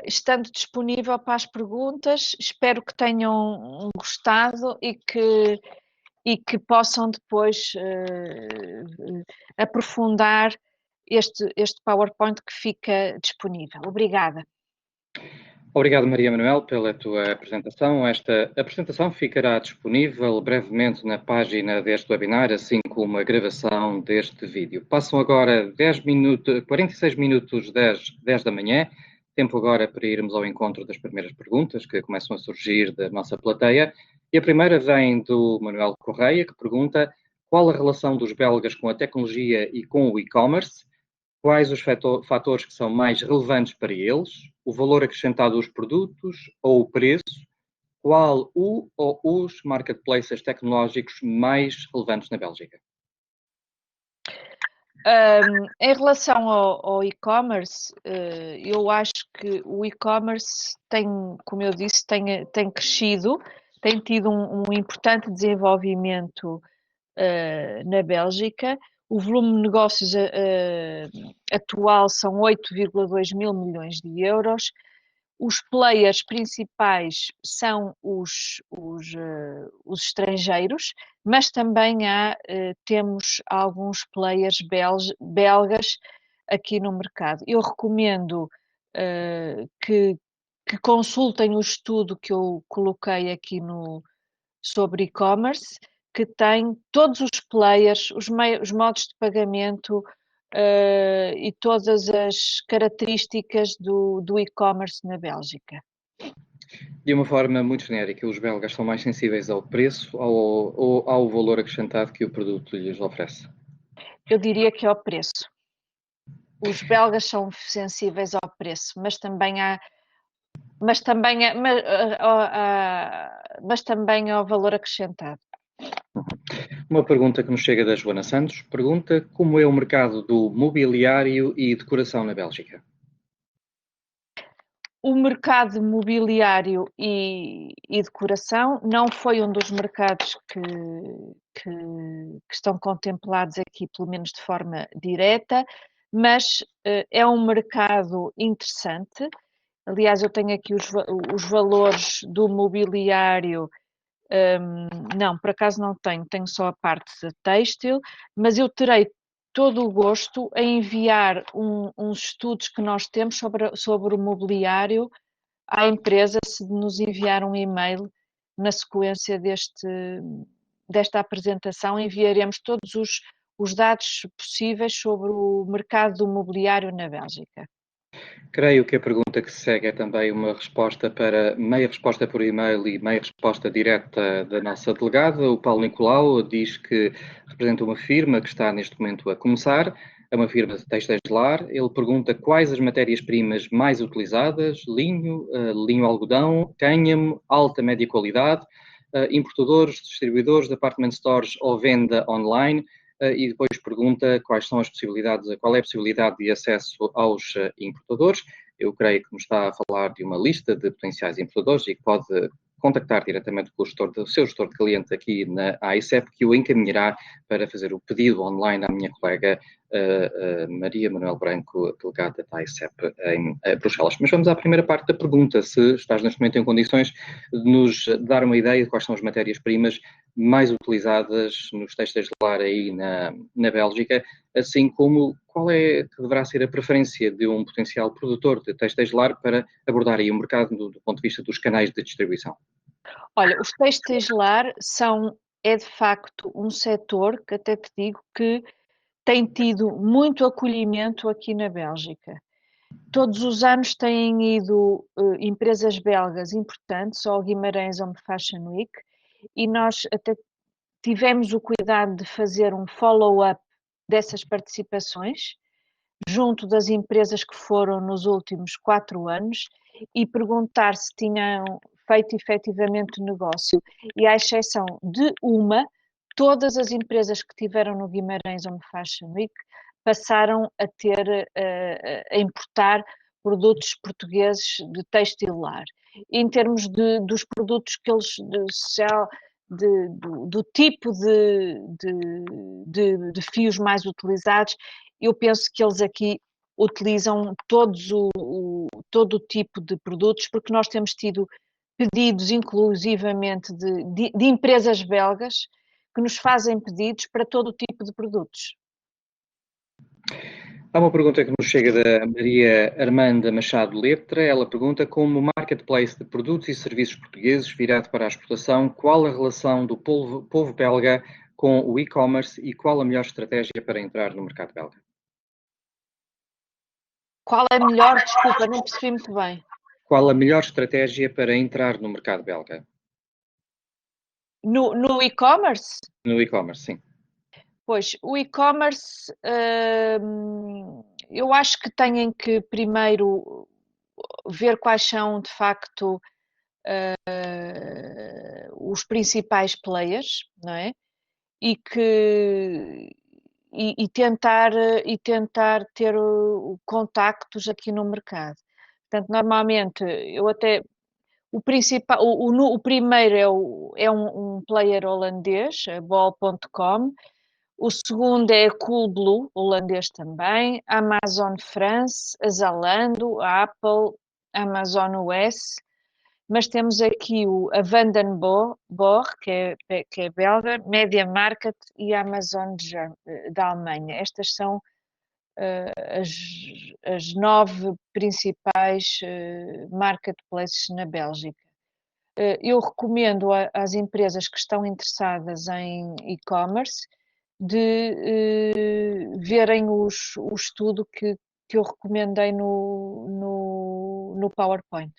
estando disponível para as perguntas. Espero que tenham gostado e que possam depois aprofundar este PowerPoint que fica disponível. Obrigada. Obrigado, Maria Manuel, pela tua apresentação. Esta apresentação ficará disponível brevemente na página deste webinar, assim como a gravação deste vídeo. Passam agora 46 minutos 10 da manhã, tempo agora para irmos ao encontro das primeiras perguntas que começam a surgir da nossa plateia. E a primeira vem do Manuel Correia, que pergunta: qual a relação dos belgas com a tecnologia e com o e-commerce? Quais os fatores que são mais relevantes para eles? O valor acrescentado dos produtos ou o preço? Qual o ou os marketplaces tecnológicos mais relevantes na Bélgica? Em relação ao e-commerce, eu acho que o e-commerce tem, como eu disse, tem crescido, tem tido um importante desenvolvimento na Bélgica. O volume de negócios atual são 8,2 mil milhões de euros. Os players principais são os estrangeiros, mas também temos alguns players belgas aqui no mercado. Eu recomendo que consultem o estudo que eu coloquei aqui sobre e-commerce, que tem todos os players, os modos de pagamento e todas as características do e-commerce na Bélgica. De uma forma muito genérica, os belgas são mais sensíveis ao preço ou ao valor acrescentado que o produto lhes oferece? Eu diria que é ao preço. Os belgas são sensíveis ao preço, mas também ao valor acrescentado. Uma pergunta que nos chega da Joana Santos pergunta: como é o mercado do mobiliário e decoração na Bélgica? O mercado mobiliário e decoração não foi um dos mercados que estão contemplados aqui, pelo menos de forma direta, mas é um mercado interessante. Aliás, eu tenho aqui os valores do mobiliário. Não, por acaso não tenho só a parte de têxtil, mas eu terei todo o gosto em enviar uns estudos que nós temos sobre o mobiliário à empresa, se nos enviar um e-mail na sequência desta apresentação. Enviaremos todos os dados possíveis sobre o mercado do mobiliário na Bélgica. Creio que a pergunta que se segue é também uma resposta meia resposta por e-mail e meia resposta direta da nossa delegada. O Paulo Nicolau diz que representa uma firma que está neste momento a começar, é uma firma de têxteis de lar. Ele pergunta quais as matérias-primas mais utilizadas: linho, linho-algodão, cânhamo, alta, média qualidade, importadores, distribuidores, department stores ou venda online. E depois pergunta qual é a possibilidade de acesso aos importadores. Eu creio que me está a falar de uma lista de potenciais importadores e que pode contactar diretamente com o seu gestor de cliente aqui na AICEP, que o encaminhará para fazer o pedido online à minha colega Maria Manuel Branco, delegada da AICEP em Bruxelas. Mas vamos à primeira parte da pergunta, se estás neste momento em condições de nos dar uma ideia de quais são as matérias-primas mais utilizadas nos têxteis de lar aí na Bélgica, assim como qual é que deverá ser a preferência de um potencial produtor de têxteis de lar para abordar aí o mercado do ponto de vista dos canais de distribuição. Olha, os têxteis de lar é de facto um setor que até te digo que tem tido muito acolhimento aqui na Bélgica. Todos os anos têm ido empresas belgas importantes ao Guimarães Home Fashion Week e nós até tivemos o cuidado de fazer um follow-up dessas participações junto das empresas que foram nos últimos 4 anos e perguntar se tinham feito efetivamente negócio. E à exceção de todas as empresas que tiveram no Guimarães Home Fashion Week passaram a a importar produtos portugueses de têxtil lar. Em termos dos produtos que eles do tipo de fios mais utilizados, eu penso que eles aqui utilizam todo o tipo de produtos, porque nós temos tido pedidos, inclusivamente, de empresas belgas que nos fazem pedidos para todo o tipo de produtos. Há uma pergunta que nos chega da Maria Armanda Machado Letra. Ela pergunta: como marketplace de produtos e serviços portugueses virado para a exportação, qual a relação do povo belga com o e-commerce e qual a melhor estratégia para entrar no mercado belga? Qual é a melhor? Desculpa, não percebi muito bem. Qual a melhor estratégia para entrar no mercado belga? No e-commerce? No e-commerce, sim. Pois, o e-commerce, eu acho que têm que primeiro ver quais são, de facto, os principais players, não é? E tentar ter contactos aqui no mercado. Portanto, normalmente, o primeiro é um player holandês, a Bol.com. O segundo é a Coolblue, holandês também, a Amazon France, a Zalando, a Apple, a Amazon US, mas temos aqui a Vandenborg, que é belga, Media Market e a Amazon da Alemanha. Estas são as 9 principais marketplaces na Bélgica. Eu recomendo às empresas que estão interessadas em e-commerce de verem o estudo que eu recomendei no PowerPoint.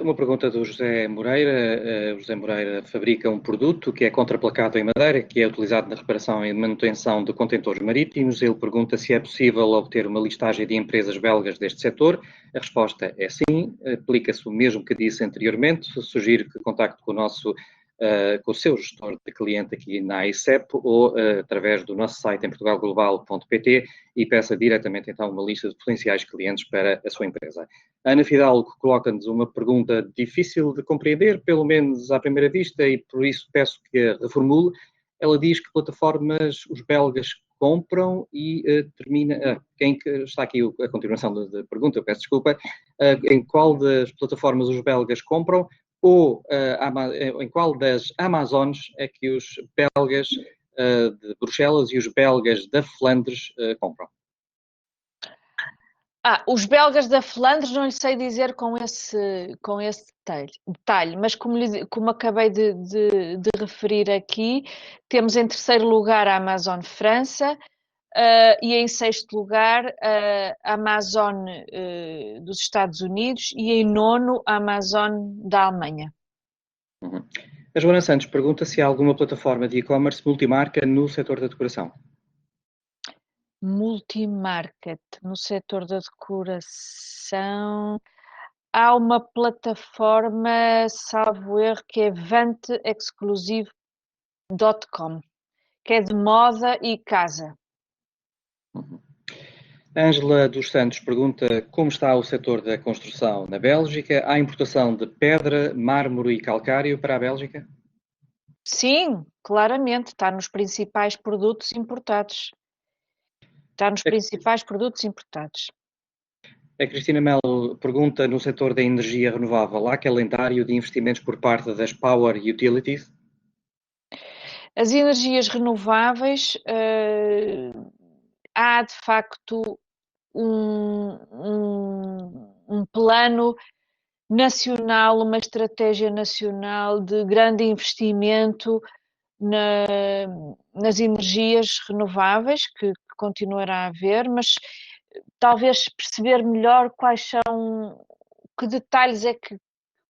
Uma pergunta do José Moreira. José Moreira fabrica um produto que é contraplacado em madeira, que é utilizado na reparação e manutenção de contentores marítimos. Ele pergunta se é possível obter uma listagem de empresas belgas deste setor. A resposta é sim. Aplica-se o mesmo que disse anteriormente. Sugiro que contacte com o seu gestor de cliente aqui na AICEP ou através do nosso site em portugalglobal.pt e peça diretamente então uma lista de potenciais clientes para a sua empresa. A Ana Fidalgo coloca-nos uma pergunta difícil de compreender, pelo menos à primeira vista, e por isso peço que a reformule. Ela diz que plataformas os belgas compram e termina... está aqui a continuação da pergunta, eu peço desculpa. Em qual das plataformas os belgas compram ou em qual das Amazones é que os belgas de Bruxelas e os belgas da Flandres compram? Os belgas da Flandres não lhe sei dizer com esse detalhe, mas como acabei de referir aqui, temos em terceiro lugar a Amazon França e em sexto lugar a Amazon dos Estados Unidos e em nono a Amazon da Alemanha. Uhum. A Joana Santos pergunta se há alguma plataforma de e-commerce multimarca no setor da decoração. Multimarket no setor da decoração. Há uma plataforma, salvo erro, que é vanteexclusive.com, que é de moda e casa. Uhum. Ângela dos Santos pergunta como está o setor da construção na Bélgica. Há importação de pedra, mármore e calcário para a Bélgica? Sim, claramente, está nos principais produtos importados. Está nos principais produtos importados. A Cristina Melo pergunta no setor da energia renovável, há calendário de investimentos por parte das Power Utilities? As energias renováveis, há de facto um plano nacional, uma estratégia nacional de grande investimento nas energias renováveis, que continuará a haver, mas talvez perceber melhor quais são, que detalhes é que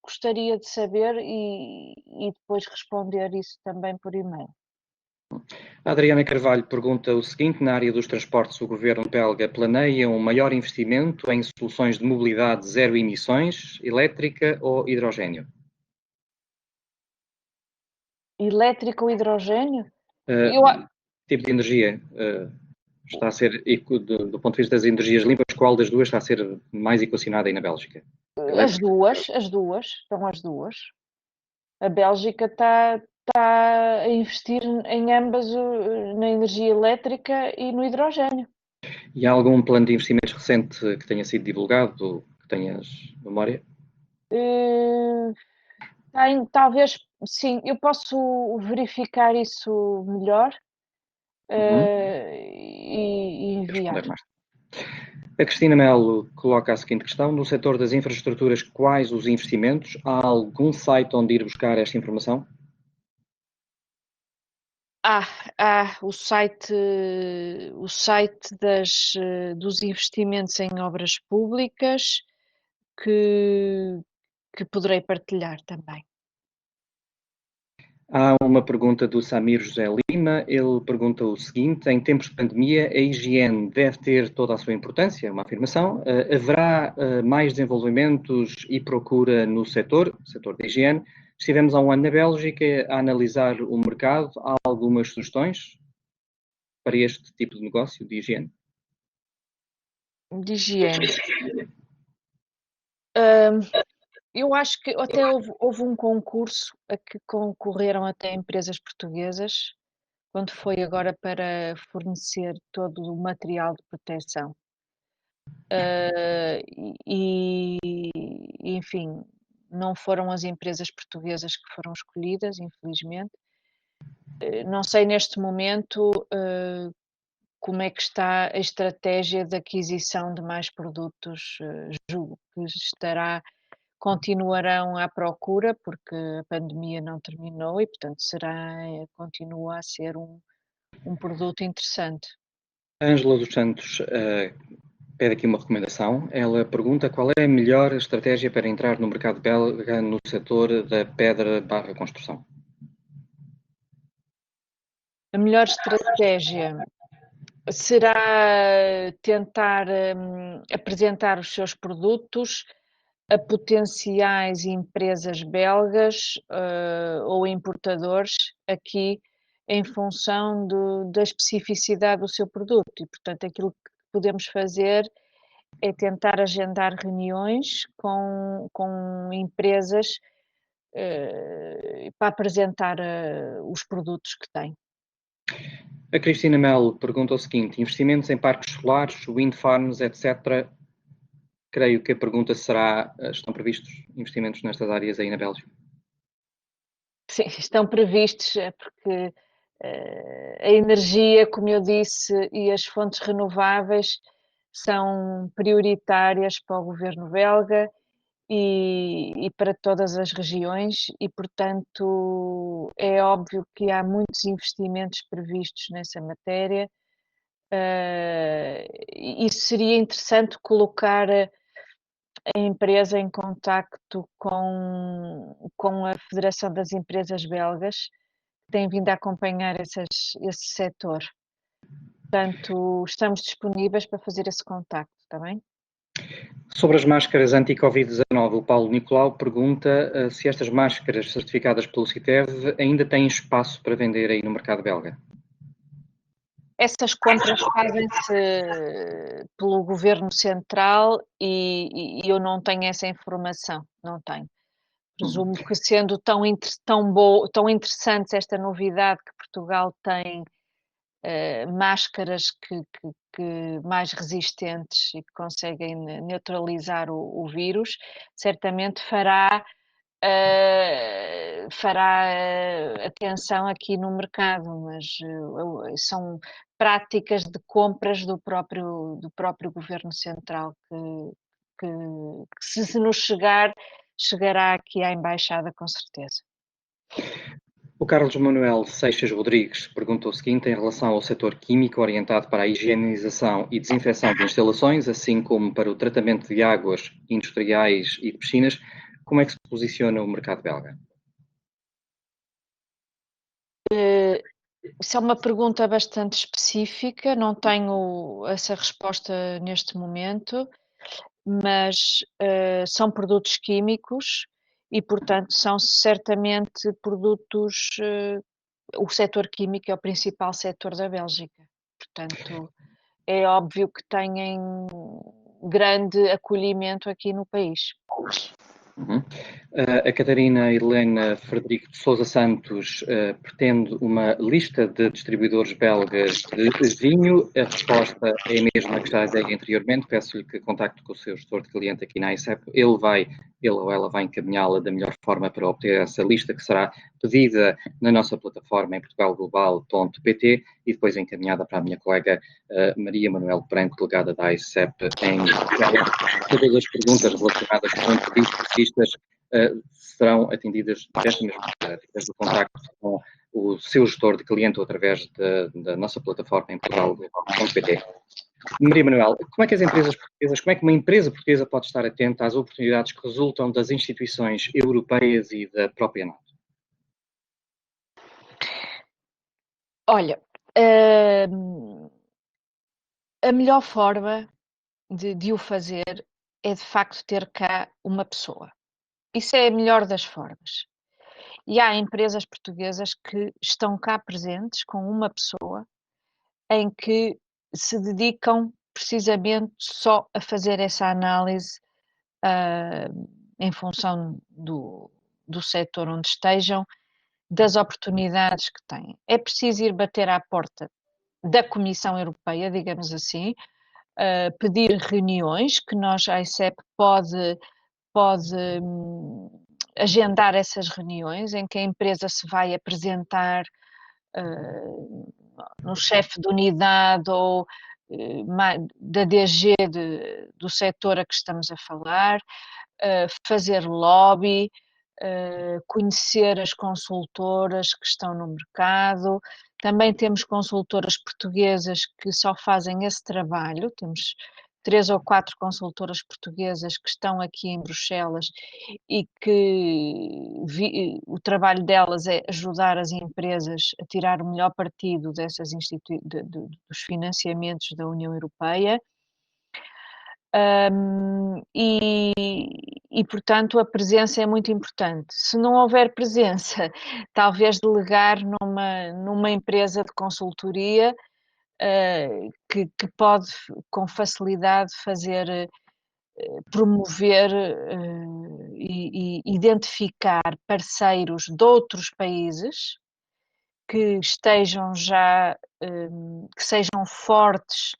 gostaria de saber e depois responder isso também por e-mail. A Adriana Carvalho pergunta o seguinte: na área dos transportes, o governo belga planeia um maior investimento em soluções de mobilidade zero emissões, elétrica ou hidrogênio? Elétrico ou hidrogênio? Eu, Tipo de energia está a ser, do ponto de vista das energias limpas, qual das duas está a ser mais equacionada aí na Bélgica? Elétrica? estão as duas. A Bélgica está a investir em ambas, na energia elétrica e no hidrogênio. E há algum plano de investimentos recente que tenha sido divulgado, que tenhas memória? Talvez, sim, eu posso verificar isso melhor e enviar. Responder mais. A Cristina Melo coloca a seguinte questão: no setor das infraestruturas, quais os investimentos? Há algum site onde ir buscar esta informação? O site dos investimentos em obras públicas que poderei partilhar também. Há uma pergunta do Samir José Lima. Ele pergunta o seguinte: em tempos de pandemia, a higiene deve ter toda a sua importância, uma afirmação. Haverá mais desenvolvimentos e procura no setor da higiene? Estivemos há um ano na Bélgica a analisar o mercado. Há algumas sugestões para este tipo de negócio de higiene? De higiene. Eu acho que até houve um concurso a que concorreram até empresas portuguesas, quando foi agora para fornecer todo o material de proteção. Enfim, não foram as empresas portuguesas que foram escolhidas, infelizmente. Não sei neste momento como é que está a estratégia de aquisição de mais produtos. Julgo que continuarão à procura, porque a pandemia não terminou e, portanto, continua a ser um produto interessante. A Ângela dos Santos pede aqui uma recomendação. Ela pergunta qual é a melhor estratégia para entrar no mercado belga no setor da pedra/construção. A melhor estratégia será tentar apresentar os seus produtos a potenciais empresas belgas ou importadores aqui em função da especificidade do seu produto e, portanto, aquilo que podemos fazer é tentar agendar reuniões com empresas para apresentar os produtos que têm. A Cristina Melo pergunta o seguinte: investimentos em parques solares, wind farms, etc. Creio que a pergunta será: estão previstos investimentos nestas áreas aí na Bélgica? Sim, estão previstos, porque a energia, como eu disse, e as fontes renováveis são prioritárias para o governo belga e para todas as regiões e, portanto, é óbvio que há muitos investimentos previstos nessa matéria. E seria interessante colocar a empresa em contacto com a Federação das Empresas Belgas, que tem vindo a acompanhar esse setor. Portanto, estamos disponíveis para fazer esse contacto, está bem? Sobre as máscaras anti-Covid-19, o Paulo Nicolau pergunta se estas máscaras certificadas pelo CITEV ainda têm espaço para vender aí no mercado belga. Essas compras fazem-se pelo Governo Central e eu não tenho essa informação, não tenho. Presumo que sendo tão interessantes esta novidade que Portugal tem máscaras mais resistentes e que conseguem neutralizar o vírus, certamente fará atenção aqui no mercado, mas são práticas de compras do próprio Governo Central que se nos chegará aqui à Embaixada com certeza. O Carlos Manuel Seixas Rodrigues perguntou o seguinte em relação ao setor químico orientado para a higienização e desinfecção de instalações, assim como para o tratamento de águas industriais e de piscinas, como é que se posiciona o mercado belga? Isso é uma pergunta bastante específica, não tenho essa resposta neste momento, mas são produtos químicos e, portanto, são certamente produtos. O setor químico é o principal setor da Bélgica, portanto, é óbvio que têm grande acolhimento aqui no país. Uhum. A Catarina Helena Frederico de Sousa Santos pretende uma lista de distribuidores belgas de vinho. A resposta é a mesma que já dei anteriormente. Peço-lhe que contacte com o seu gestor de cliente aqui na ICEP. Ele ou ela vai encaminhá-la da melhor forma para obter essa lista, que será pedida na nossa plataforma em portugalglobal.pt e depois encaminhada para a minha colega Maria Manuel Branco, delegada da ICEP em Portugal. Todas as perguntas relacionadas com pedidos serão atendidas desta mesma maneira, através do contacto com o seu gestor de cliente ou através da nossa plataforma em portugalglobal.pt. Maria Manuel, como é que uma empresa portuguesa pode estar atenta às oportunidades que resultam das instituições europeias e da própria NATO? Olha, a melhor forma de o fazer é de facto ter cá uma pessoa. Isso é a melhor das formas. E há empresas portuguesas que estão cá presentes com uma pessoa em que se dedicam precisamente só a fazer essa análise em função do setor onde estejam, das oportunidades que têm. É preciso ir bater à porta da Comissão Europeia, digamos assim, pedir reuniões que nós, a ICEP, pode agendar essas reuniões em que a empresa se vai apresentar no chefe de unidade ou da DG do setor a que estamos a falar, fazer lobby, conhecer as consultoras que estão no mercado. Também temos consultoras portuguesas que só fazem esse trabalho, temos 3 ou 4 consultoras portuguesas que estão aqui em Bruxelas e que o trabalho delas é ajudar as empresas a tirar o melhor partido dos financiamentos da União Europeia. Portanto, a presença é muito importante. Se não houver presença, talvez delegar numa empresa de consultoria que pode com facilidade promover e identificar parceiros de outros países que estejam já, que sejam fortes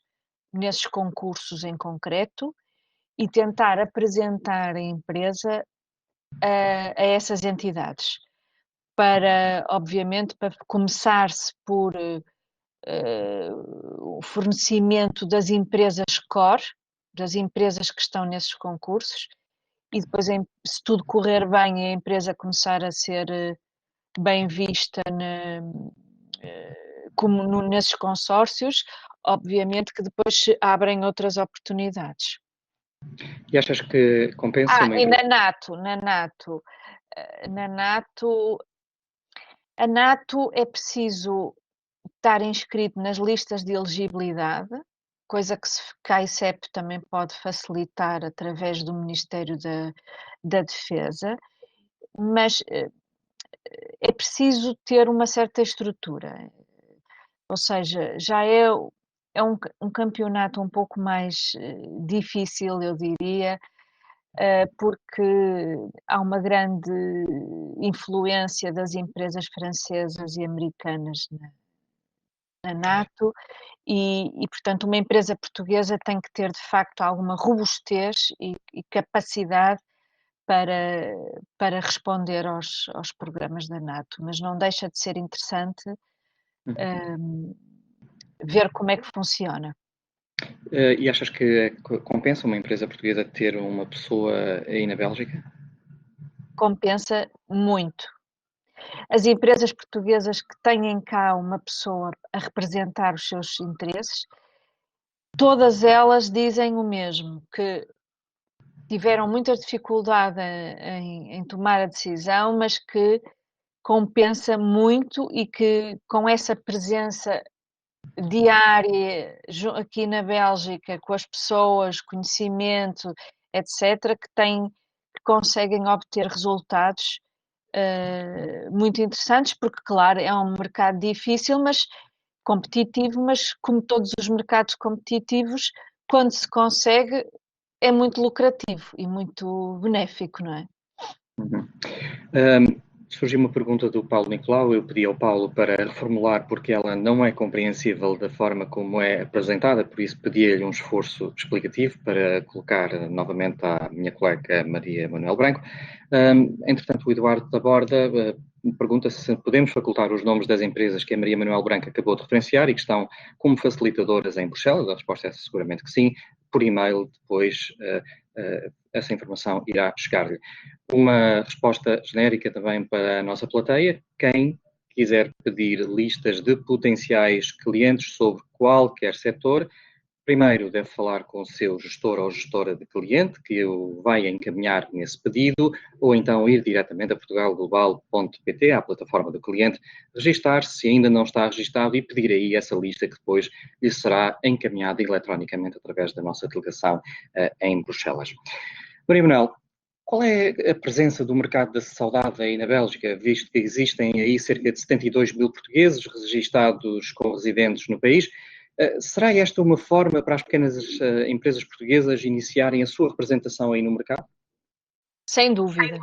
nesses concursos em concreto e tentar apresentar a empresa a essas entidades. Obviamente, para começar-se por o fornecimento das empresas core, das empresas que estão nesses concursos, e depois, se tudo correr bem, a empresa começar a ser bem vista nesses consórcios, obviamente que depois se abrem outras oportunidades. E achas que compensa uma empresa? E a NATO é preciso estar inscrito nas listas de elegibilidade, coisa que a ICEP também pode facilitar através do Ministério da Defesa, mas é preciso ter uma certa estrutura. ou seja, já é um campeonato um pouco mais difícil, eu diria, porque há uma grande influência das empresas francesas e americanas na NATO portanto, uma empresa portuguesa tem que ter, de facto, alguma robustez e capacidade para responder aos programas da NATO, mas não deixa de ser interessante ver como é que funciona. E achas que compensa uma empresa portuguesa ter uma pessoa aí na Bélgica? Compensa muito. As empresas portuguesas que têm cá uma pessoa a representar os seus interesses, todas elas dizem o mesmo, que tiveram muita dificuldade em tomar a decisão, mas que compensa muito e que com essa presença diária aqui na Bélgica, com as pessoas, conhecimento, etc., que conseguem obter resultados muito interessantes, porque, claro, é um mercado difícil, mas competitivo, mas como todos os mercados competitivos, quando se consegue, é muito lucrativo e muito benéfico, não é? Uhum. Surgiu uma pergunta do Paulo Nicolau, eu pedi ao Paulo para reformular porque ela não é compreensível da forma como é apresentada, por isso pedi-lhe um esforço explicativo para colocar novamente à minha colega Maria Manuel Branco. Entretanto, o Eduardo da Borda pergunta se podemos facultar os nomes das empresas que a Maria Manuel Branco acabou de referenciar e que estão como facilitadoras em Bruxelas. A resposta é seguramente que sim. Por e-mail, depois essa informação irá chegar-lhe. Uma resposta genérica também para a nossa plateia. Quem quiser pedir listas de potenciais clientes sobre qualquer setor, primeiro deve falar com o seu gestor ou gestora de cliente, que o vai encaminhar nesse pedido, ou então ir diretamente a portugalglobal.pt, à plataforma do cliente, registar-se se ainda não está registado e pedir aí essa lista que depois lhe será encaminhada eletronicamente através da nossa delegação em Bruxelas. Maria Manuel, qual é a presença do mercado da saudade aí na Bélgica, visto que existem aí cerca de 72 mil portugueses registados como residentes no país? Será esta uma forma para as pequenas empresas portuguesas iniciarem a sua representação aí no mercado? Sem dúvida.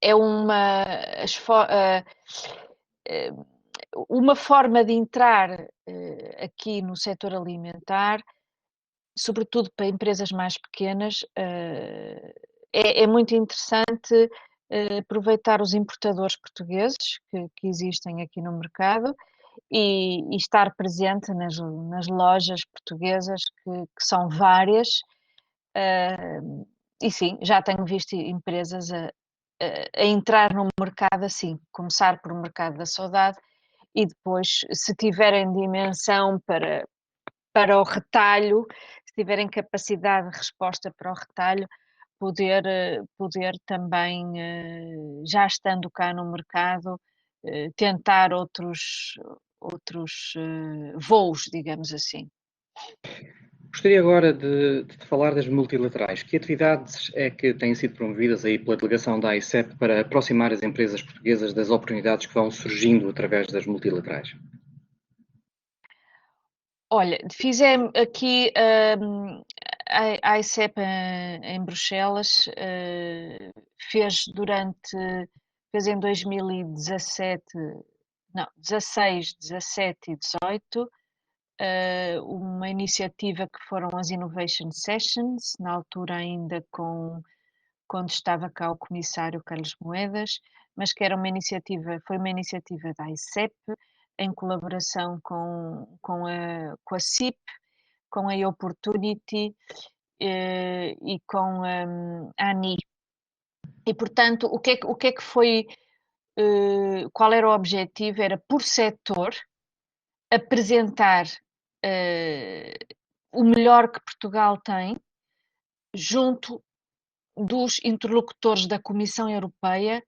É uma forma de entrar aqui no setor alimentar, sobretudo para empresas mais pequenas, é muito interessante aproveitar os importadores portugueses que existem aqui no mercado e estar presente nas lojas portuguesas, que são várias. E sim, já tenho visto empresas a entrar no mercado assim, começar por o mercado da saudade e depois, se tiverem dimensão para o retalho, se tiverem capacidade de resposta para o retalho, poder também, já estando cá no mercado, tentar outros voos, digamos assim. Gostaria agora de falar das multilaterais. Que atividades é que têm sido promovidas aí pela delegação da AICEP para aproximar as empresas portuguesas das oportunidades que vão surgindo através das multilaterais? Olha, fizemos aqui a AICEP em Bruxelas, fez em 2017, não, 16, 17 e 18, uma iniciativa que foram as Innovation Sessions, na altura ainda quando estava cá o comissário Carlos Moedas, mas que foi uma iniciativa da AICEP, em colaboração com a CIP, com a Opportunity e com a ANI. E, portanto, o que é que foi, qual era o objetivo? Era, por setor, apresentar o melhor que Portugal tem junto dos interlocutores da Comissão Europeia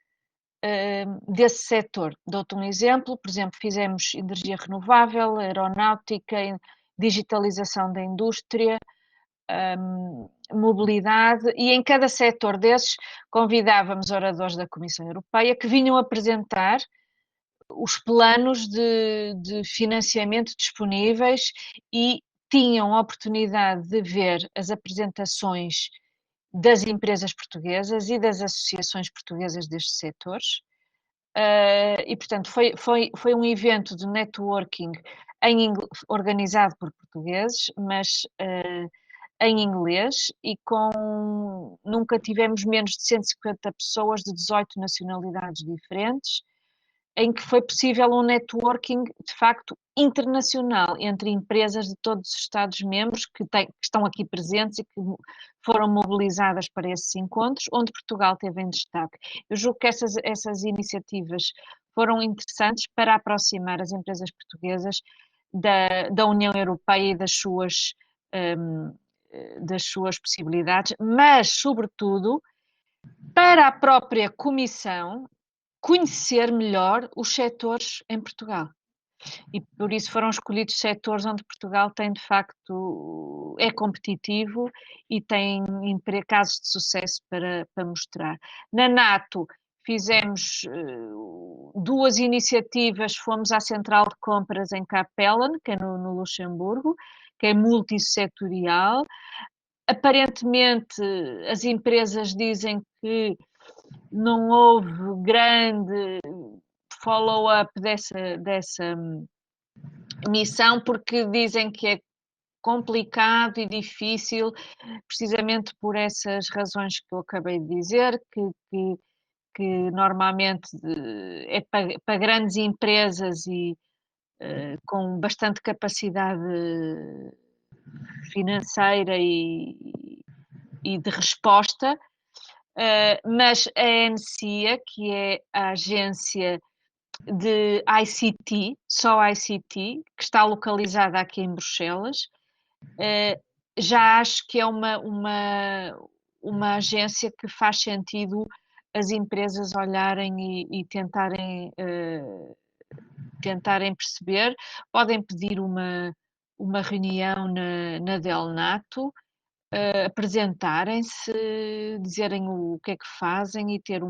desse setor. Dou-te um exemplo, por exemplo, fizemos energia renovável, aeronáutica, digitalização da indústria, mobilidade, e em cada setor desses convidávamos oradores da Comissão Europeia que vinham apresentar os planos de financiamento disponíveis e tinham a oportunidade de ver as apresentações das empresas portuguesas e das associações portuguesas destes setores. E, portanto, foi um evento de networking organizado por portugueses, mas em inglês e nunca tivemos menos de 150 pessoas de 18 nacionalidades diferentes, em que foi possível um networking de facto internacional entre empresas de todos os Estados-membros que estão aqui presentes e que foram mobilizadas para esses encontros, onde Portugal teve em destaque. Eu julgo que essas iniciativas foram interessantes para aproximar as empresas portuguesas da União Europeia e das suas possibilidades, mas, sobretudo, para a própria Comissão conhecer melhor os setores em Portugal. E por isso foram escolhidos setores onde Portugal tem, de facto, é competitivo e tem casos de sucesso para mostrar. Na NATO fizemos 2 iniciativas, fomos à Central de Compras em Capellen, que é no Luxemburgo, que é multissetorial. Aparentemente, as empresas dizem que não houve grande follow-up dessa missão, porque dizem que é complicado e difícil, precisamente por essas razões que eu acabei de dizer, que normalmente é para grandes empresas e com bastante capacidade financeira e de resposta, mas a ANSIA, que é a agência de ICT, só ICT, que está localizada aqui em Bruxelas, já acho que é uma agência que faz sentido as empresas olharem e tentarem perceber. Podem pedir uma reunião na Delnato, apresentarem-se, dizerem o que é que fazem e ter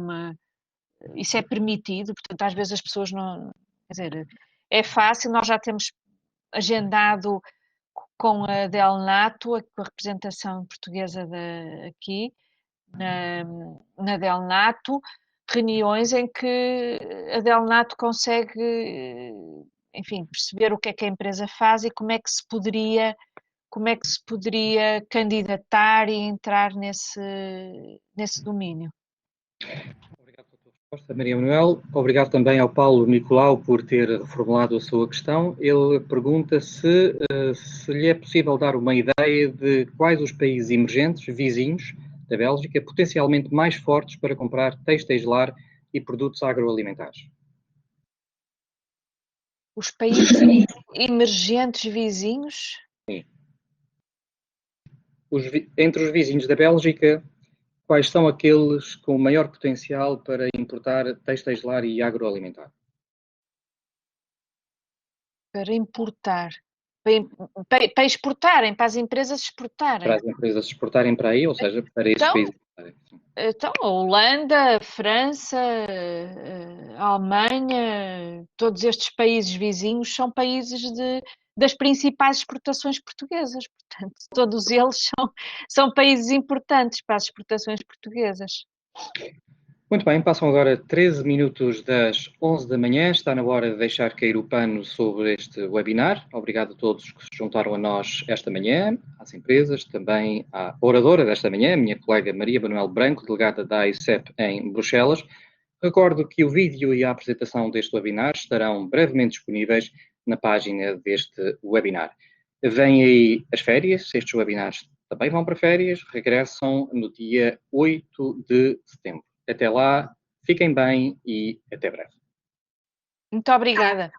isso é permitido, portanto, às vezes as pessoas não. Quer dizer, é fácil, nós já temos agendado com a Delnato, com a representação portuguesa aqui, na Delnato, reuniões em que a Delnato consegue, enfim, perceber o que é que a empresa faz e como é que se poderia candidatar e entrar nesse domínio. Obrigado pela tua resposta, Maria Manuel. Obrigado também ao Paulo Nicolau por ter reformulado a sua questão. Ele pergunta se lhe é possível dar uma ideia de quais os países emergentes, vizinhos da Bélgica, potencialmente mais fortes para comprar têxteis de lar e produtos agroalimentares. Os países emergentes vizinhos? Sim. Entre os vizinhos da Bélgica, quais são aqueles com maior potencial para importar têxteis de lar e agroalimentar? Para importar. Para exportarem, para as empresas exportarem. Para as empresas exportarem para aí, ou seja, para esses países. Então, a Holanda, a França, a Alemanha, todos estes países vizinhos são países das principais exportações portuguesas. Portanto, todos eles são países importantes para as exportações portuguesas. Muito bem, passam agora 13 minutos das 11 da manhã. Está na hora de deixar cair o pano sobre este webinar. Obrigado a todos que se juntaram a nós esta manhã, às empresas, também à oradora desta manhã, a minha colega Maria Manuel Branco, delegada da AICEP em Bruxelas. Recordo que o vídeo e a apresentação deste webinar estarão brevemente disponíveis na página deste webinar. Vêm aí as férias, estes webinars também vão para férias, regressam no dia 8 de setembro. Até lá, fiquem bem e até breve. Muito obrigada.